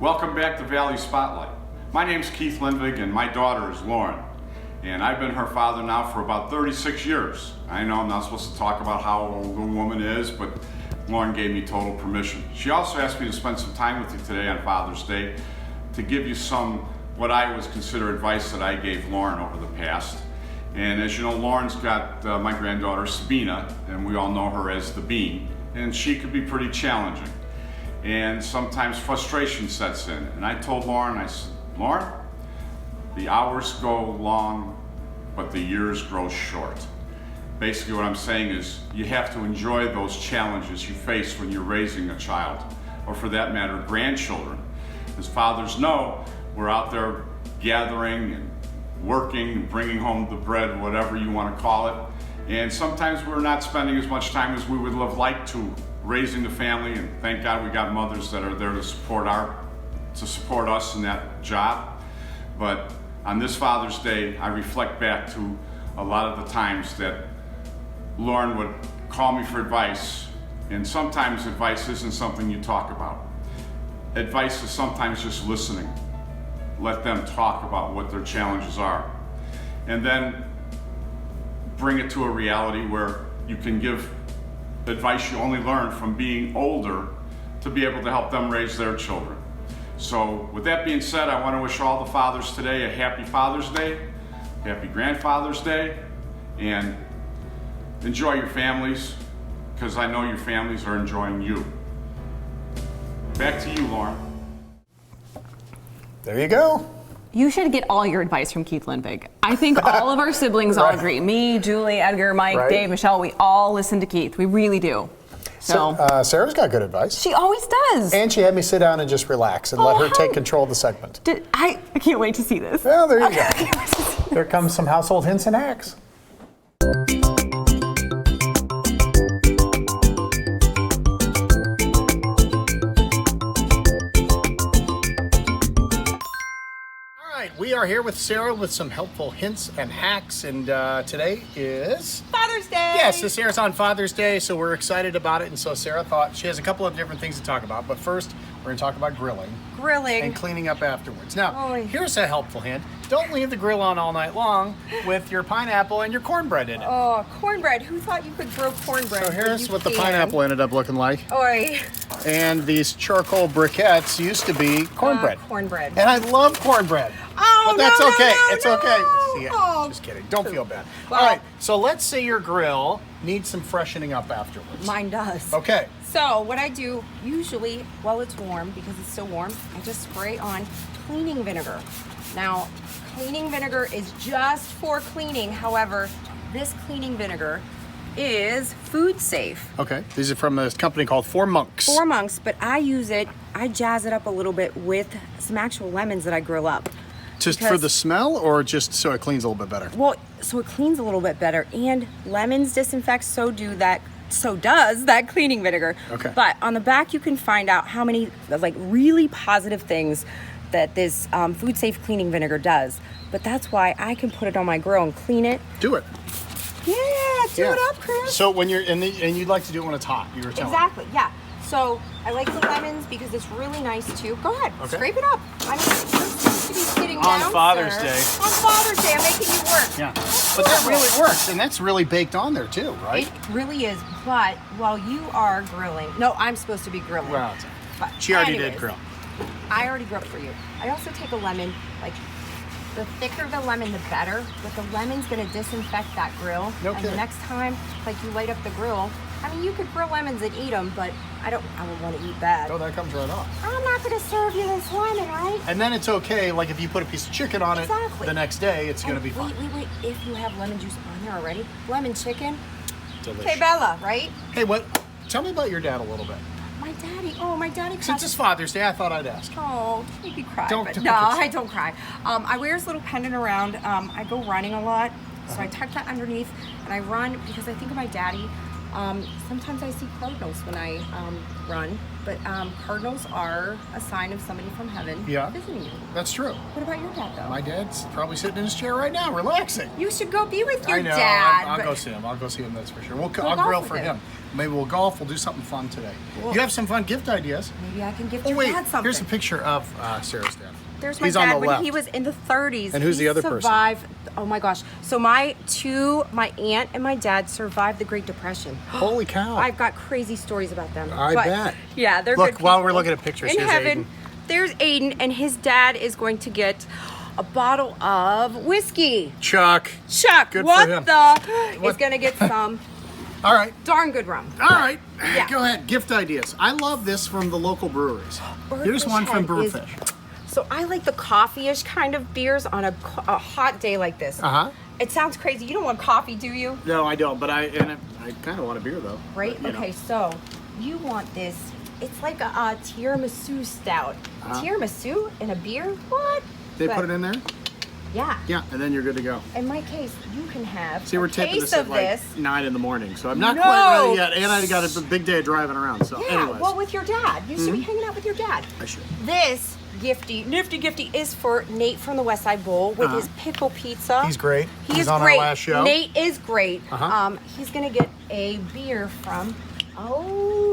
Welcome back to Valley Spotlight. My name's Keith Lindvig and my daughter is Lauren. And I've been her father now for about 36 years. I know I'm not supposed to talk about how old a woman is, but Lauren gave me total permission. She also asked me to spend some time with you today on Father's Day to give you some what I was consider advice that I gave Lauren over the past. And as you know, Lauren's got my granddaughter Sabina, and we all know her as the Bean, and she could be pretty challenging. And sometimes frustration sets in. And I told Lauren, I said, Lauren, the hours go long, but the years grow short. Basically what I'm saying is you have to enjoy those challenges you face when you're raising a child, or for that matter, grandchildren. As fathers know, we're out there gathering and working, bringing home the bread, whatever you want to call it. And sometimes we're not spending as much time as we would have liked to raising the family, and thank God we got mothers that are there to support us in that job. But on this Father's Day, I reflect back to a lot of the times that Lauren would call me for advice, and sometimes advice isn't something you talk about. Advice is sometimes just listening. Let them talk about what their challenges are. And then bring it to a reality where you can give advice you only learn from being older to be able to help them raise their children. So with that being said, I want to wish all the fathers today a happy Father's Day, happy Grandfather's Day, and enjoy your families, because I know your families are enjoying you. Back to you, Lauren. There you go. You should get all your advice from Keith Lindvig. I think all of our siblings all agree. Me, Julie, Edgar, Mike, Dave, Michelle, we all listen to Keith. We really do. So Sarah's got good advice. She always does. And she had me sit down and just relax and let her take control of the segment. I can't wait to see this. Well, there you go. Here comes some household hints and hacks. We are here with Sarah with some helpful hints and hacks, and today is Father's Day. Yes, this airs on Father's Day, so we're excited about it. And so Sarah thought she has a couple of different things to talk about, but first we're going to talk about grilling and cleaning up afterwards. Now, here's a helpful hint: don't leave the grill on all night long with your pineapple and your cornbread in it. Oh, cornbread! Who thought you could throw cornbread? So here's what the pineapple ended up looking like. Oi. And these charcoal briquettes used to be cornbread. Cornbread. And I love cornbread. Oh, but that's no, okay. no, It's no. okay. See, just kidding. Don't feel bad. Well, all right. So let's say your grill needs some freshening up afterwards. Mine does. Okay. So what I do usually while it's warm, because it's so warm, I just spray on cleaning vinegar. Now, cleaning vinegar is just for cleaning. However, this cleaning vinegar is food safe. Okay. These are from a company called Four Monks. Four Monks, but I use it, I jazz it up a little bit with some actual lemons that I grill up. Just for the smell, or just so it cleans a little bit better? Well, so it cleans a little bit better, and lemons disinfect, so does that cleaning vinegar. Okay. But on the back, you can find out how many like really positive things that this food safe cleaning vinegar does. But that's why I can put it on my grill and clean it. Do it. Yeah, do it up, Chris. So when you're and you'd like to do it when it's hot, you were telling me. Exactly, yeah. So I like the lemons because it's really nice too. Go ahead, scrape it up. I mean, you're supposed to be sitting down, On Father's sir. Day. On Father's Day, I'm making you work. Yeah. But that really works, and that's really baked on there too, right? It really is, but while you are grilling, no, I'm supposed to be grilling. Well, But she already did anyways, grill. I already grilled for you. I also take a lemon, like the thicker the lemon, the better. But the lemon's gonna disinfect that grill. No and kidding. the next time, like you light up the grill, I mean, you could grill lemons and eat them, but I would want to eat that. Oh, that comes right off. I'm not gonna serve you this lemon, right? And then it's okay, like if you put a piece of chicken on Exactly. it the next day, it's going to be fine. Wait. If you have lemon juice on there already, lemon chicken. Delicious. Okay, Bella, right? Hey, tell me about your dad a little bit. My daddy. Since it's Father's Day, I thought I'd ask. Oh, make me cry. Don't- but don't no, get I don't cry. I wear this little pendant around. I go running a lot, so I tuck that underneath, and I run because I think of my daddy. Sometimes I see cardinals when I run, but cardinals are a sign of somebody from heaven visiting you. That's true. What about your dad, though? My dad's probably sitting in his chair right now, relaxing. You should go be with your I know. dad. I'll but- go see him. I'll go see him, that's for sure. Go I'll golf grill with for him. him. Maybe we'll golf. We'll do something fun today. Well- You have some fun gift ideas. Maybe I can gift Oh, your wait. dad something. Here's a picture of Sarah's dad. There's my He's dad on the when left. he was in the 30s. And who's He the other person? survived, oh my gosh. So my aunt and my dad survived the Great Depression. Holy cow. I've got crazy stories about them. I But, bet. Yeah, they're Look, good while we're people. looking at pictures, in here's heaven, Aiden. there's Aiden, and his dad is going to get a bottle of whiskey. Chuck. Chuck, Good what for him. He's gonna get some. All right. Darn good rum. All right. Yeah. Go ahead. Gift ideas. I love this from the local breweries. Here's one from Birdfish. So I like the coffee-ish kind of beers on a hot day like this. Uh-huh. It sounds crazy. You don't want coffee, do you? No, I don't, but I kind of want a beer, though. Right? But, Okay, so you want this. It's like a tiramisu stout. Tiramisu in a beer? What? They But- put it in there? Yeah. Yeah, and then you're good to go. In my case, you can have See, we're a taping taste this at of like this. 9 in the morning, so I'm not No. quite ready yet, and I got a big day of driving around, so Yeah, anyways. well, with your dad. You should be hanging out with your dad. I should. This nifty gifty is for Nate from the West Side Bowl with his pickle pizza. He's great. He He's is on our great. last show. Nate is great. Uh-huh. He's gonna get a beer from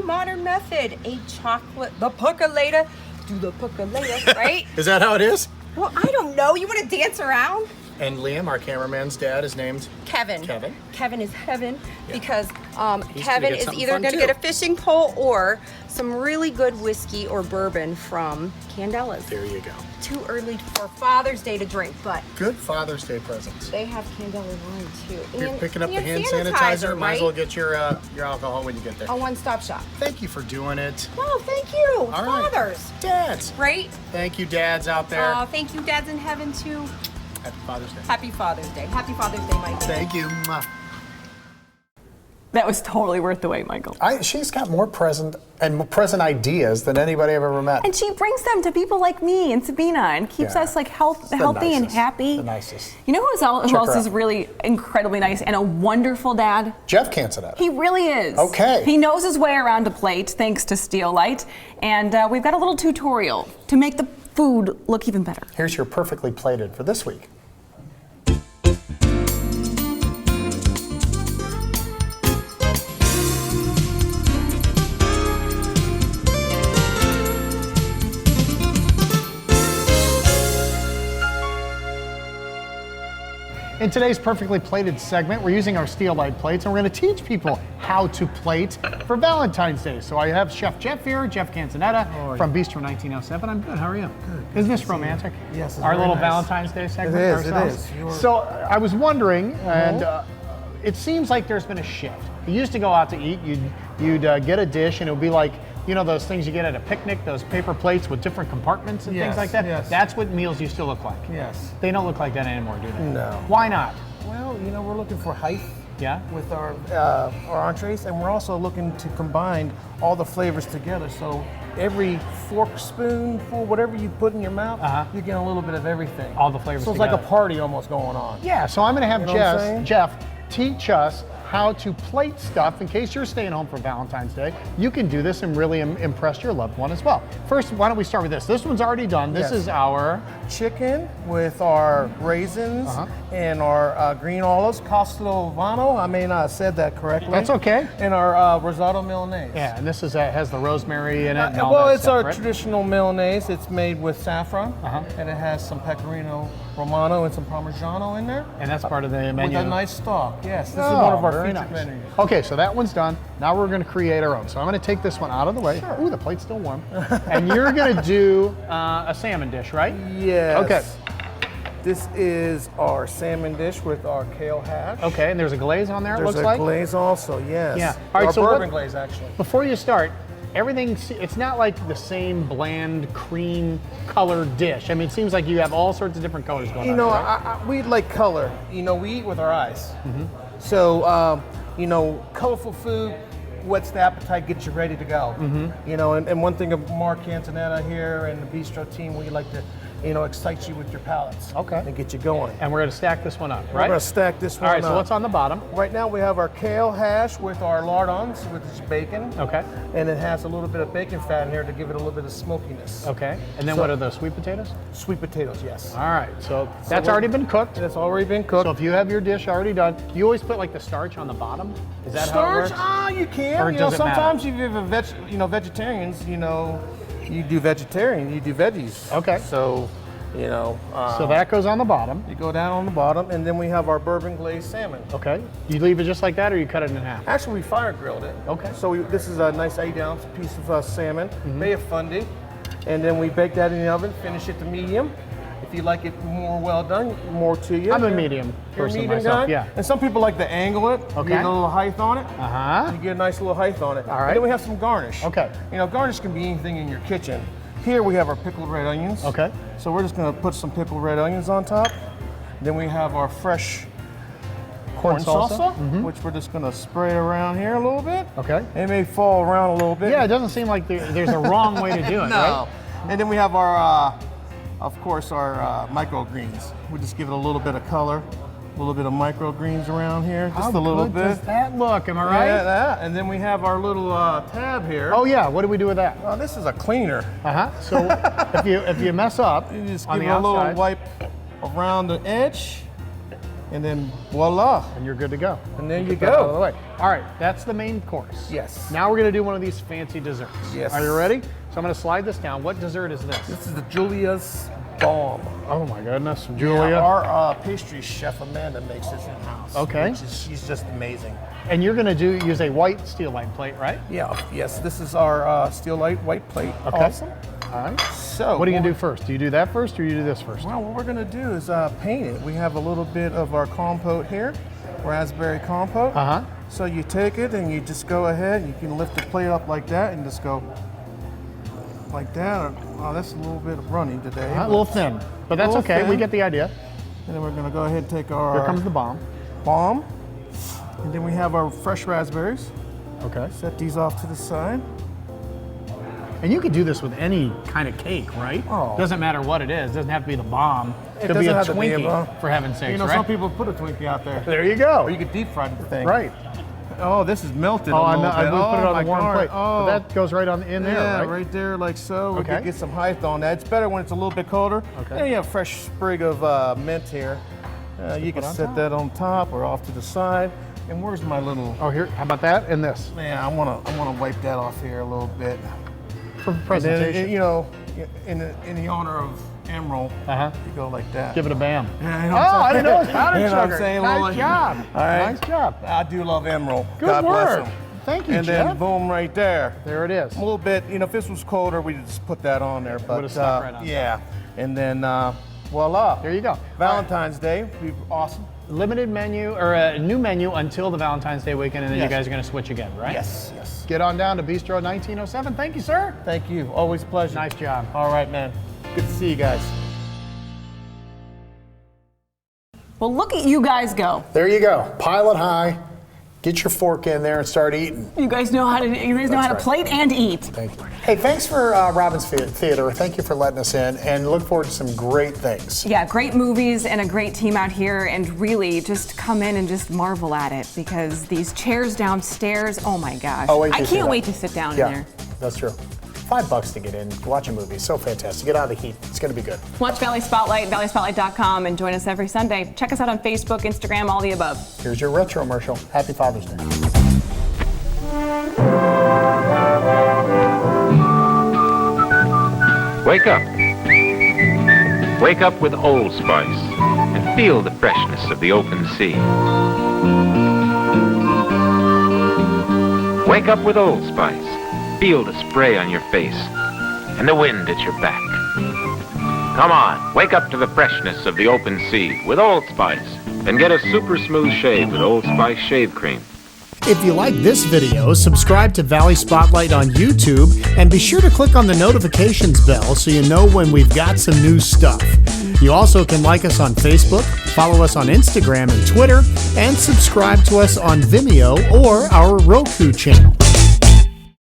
Modern Method, the percolator. Do the percolator, right? Is that how it is? Well, I don't know. You want to dance around? And Liam, our cameraman's dad, is named Kevin. Kevin. Kevin is heaven because gonna Kevin get is something either fun, going to too. get a fishing pole or some really good whiskey or bourbon from Candela's. There you go. Too early for Father's Day to drink, but Good Father's Day presents. they have Candela wine too. You're And picking up the hand sanitizer, sanitizer. Might as well right? get your alcohol when you get there. A one-stop shop. Thank you for doing it. Oh, thank you. All right. Fathers. Dads. Right? Thank you, dads out there. Thank you, dads in heaven too. Happy Father's Day. Happy Father's Day. Happy Father's Day, Mike. Thank you. Mwah. That was totally worth the wait, Michael. She's got more present ideas than anybody I've ever met. And she brings them to people like me and Sabina and keeps Yeah. us like healthy and nicest. happy. The nicest. You know who Check else her is out. really incredibly nice and a wonderful dad? Jeff Canzonetta. He really is. Okay. He knows his way around a plate thanks to Steel Light. And we've got a little tutorial to make the food look even better. Here's your perfectly plated for this week. In today's perfectly plated segment, we're using our Steel Light plates, and we're going to teach people how to plate for Valentine's Day. So I have Chef Jeff here, Jeff Canzonetta from Bistro 1907. I'm good. How are you? Good. Isn't this romantic? Yes, it's our very little nice. Valentine's Day segment. It for is, it ourselves? is. So I was wondering, and it seems like there's been a shift. You used to go out to eat, you'd get a dish, and it would be like, you know those things you get at a picnic, those paper plates with different compartments and things like that? Yes. That's what meals used to look like. Yes. They don't look like that anymore, do they? No. Why not? Well, you know, we're looking for height Yeah. with our entrees, and we're also looking to combine all the flavors together. So every fork, spoonful, whatever you put in your mouth, you get a little bit of everything. All the flavors So it's together. like a party almost going on. Yeah, so I'm going to have You know what I'm saying? Jeff teach us how to plate stuff in case you're staying home for Valentine's Day. You can do this and really impress your loved one as well. First, why don't we start with this? This one's already done. This Yes. is our Chicken with our raisins and our green olives, Castelvano. I may not have said that correctly. That's okay. And our risotto Milanese. Yeah, and this is has the rosemary in it. And all Well, that it's stuff, our right? traditional Milanese. It's made with saffron, and it has some pecorino romano and some parmigiano in there. And that's part of the menu. With a nice stock. Yes, this is Oh, one of our very featured nice. menus. Okay, so that one's done. Now we're going to create our own. So I'm going to take this one out of the way. Sure. Ooh, the plate's still warm. And you're going to do a salmon dish, right? Yes. Okay. This is our salmon dish with our kale hash. Okay, and there's a glaze on there, it There's looks a like? glaze also, yes. Yeah. All right, Our so bourbon glaze, actually. Before you start, it's not like the same bland cream colored dish. I mean, it seems like you have all sorts of different colors going on. You know, right? we like color. You know, we eat with our eyes. So, you know, colorful food whets the appetite, gets you ready to go. You know, and one thing of Mark Canzonetta here and the Bistro team, we like to, you know, excite you with your palates. Okay. And get you going. And we're going to stack this one up, We're right? going to stack this one All right, up. so what's on the bottom? Right now we have our kale hash with our lardons, with this bacon. Okay. And it has a little bit of bacon fat in here to give it a little bit of smokiness. Okay. And then So- what are those, sweet potatoes? Sweet potatoes, yes. All right, so that's already been cooked. That's already been cooked. So if you have your dish already done, you always put like the starch on the bottom? Is that how it works? You can. Or You know, does it matter? sometimes if you have vegetarians, you know, you do vegetarian, you do veggies. Okay. So, you know. So that goes on the bottom. You go down on the bottom, and then we have our bourbon glazed salmon. Okay. You leave it just like that, or you cut it in half? Actually, we fire grilled it. Okay. So this is a nice 8-ounce piece of salmon, Bay of Fundy, and then we bake that in the oven, finish it to medium. If you like it more well done, more to you. I'm a medium You're a person medium myself, guy? yeah. And some people like to angle it, Okay. get a little height on it. Uh-huh. You get a nice little height on it. All right. And then we have some garnish. Okay. You know, garnish can be anything in your kitchen. Here we have our pickled red onions. Okay. So we're just gonna put some pickled red onions on top. Then we have our fresh corn salsa, which we're just gonna spray around here a little bit. Okay. It may fall around a little bit. Yeah, it doesn't seem like there's a wrong way to do it, No. right? And then we have our, of course, our microgreens. We just give it a little bit of color, a little bit of microgreens around here, just How a little good bit. does that look? Am I right? Yeah, that. And then we have our little tab here. Oh yeah, what do we do with that? This is a cleaner. So if you mess up, you just on give the it a little outside, wipe around the edge, and then voila. And you're good to go. And there you Get that out of the go. way. All right, that's the main course. Yes. Now we're gonna do one of these fancy desserts. Yes. Are you ready? So I'm gonna slide this down. What dessert is this? This is the Julia's Bomb. Oh my goodness, Julia. Yeah, our pastry chef Amanda makes this in house. Okay. She's just amazing. And you're gonna use a white steel line plate, right? Yeah. Yes. This is our steel light white plate. Okay. Awesome. All right. So what are you gonna do first? Do you do that first, or you do this first? Well, what we're gonna do is paint it. We have a little bit of our compote here, raspberry compote. So you take it and you just go ahead. You can lift the plate up like that and just go like that. Oh, that's a little bit runny today. A little thin, but that's okay. We get the idea. And then we're gonna go ahead and take our. Here comes the bomb. Bomb. And then we have our fresh raspberries. Okay. Set these off to the side. And you could do this with any kind of cake, right? Oh. Doesn't matter what it is. Doesn't have to be the bomb. It Could be a doesn't have to be a Twinkie, bomb. for heaven's sakes, You know, right? some people put a Twinkie out there. There you go. Or you could deep fry the thing. Right. Oh, this is melted Oh, a I little know. bit. I would put it on my a warm God. plate. Oh. But that goes right on in there, Yeah, right? right there, like so. We Okay. could get some height on that. It's better when it's a little bit colder. Okay. And you have a fresh sprig of mint here. You can put on set top. that on top or off to the side. And where's my little? Oh, here. How about that and this? Man, I wanna wipe that off here a little bit. For And then, presentation. you know, in the honor of Emerald, you go like that. Give it a bam. Yeah, you know Oh, what I'm I didn't know it was saying? powdered You know what I'm sugar. saying? Nice Well, job. All right. Nice job. I do love Emerald. Good God bless work. him. Thank you, And Jeff. then boom, right there. There it is. A little bit. You know, if this was colder, we'd just put that on there. But Would've stuck right on. yeah. And then voila. There you go. Valentine's Day would be awesome. Limited menu or a new menu until the Valentine's Day weekend, and then you Yes. guys are going to switch again, right? Yes. Yes. Get on down to Bistro 1907. Thank you, sir. Thank you. Always a pleasure. Nice job. All right, man. Good to see you guys. Well, look at you guys go. There you go. Pile it high. Get your fork in there and start eating. You guys know how to. You guys know how to right. plate and eat. Thank you. Hey, thanks for Robbins Theater. Thank you for letting us in, and look forward to some great things. Yeah, great movies and a great team out here, and really just come in and just marvel at it because these chairs downstairs. Oh my gosh! Oh, wait to I see can't that. wait to sit down Yeah, in there. that's true. $5 to get in, watch a movie. So fantastic. Get out of the heat. It's going to be good. Watch Valley Spotlight, valleyspotlight.com, and join us every Sunday. Check us out on Facebook, Instagram, all the above. Here's your retro commercial. Happy Father's Day. Wake up. Wake up with Old Spice and feel the freshness of the open sea. Wake up with Old Spice. Feel the spray on your face and the wind at your back. Come on, wake up to the freshness of the open sea with Old Spice and get a super smooth shave with Old Spice Shave Cream. If you like this video, subscribe to Valley Spotlight on YouTube and be sure to click on the notifications bell so you know when we've got some new stuff. You also can like us on Facebook, follow us on Instagram and Twitter, and subscribe to us on Vimeo or our Roku channel.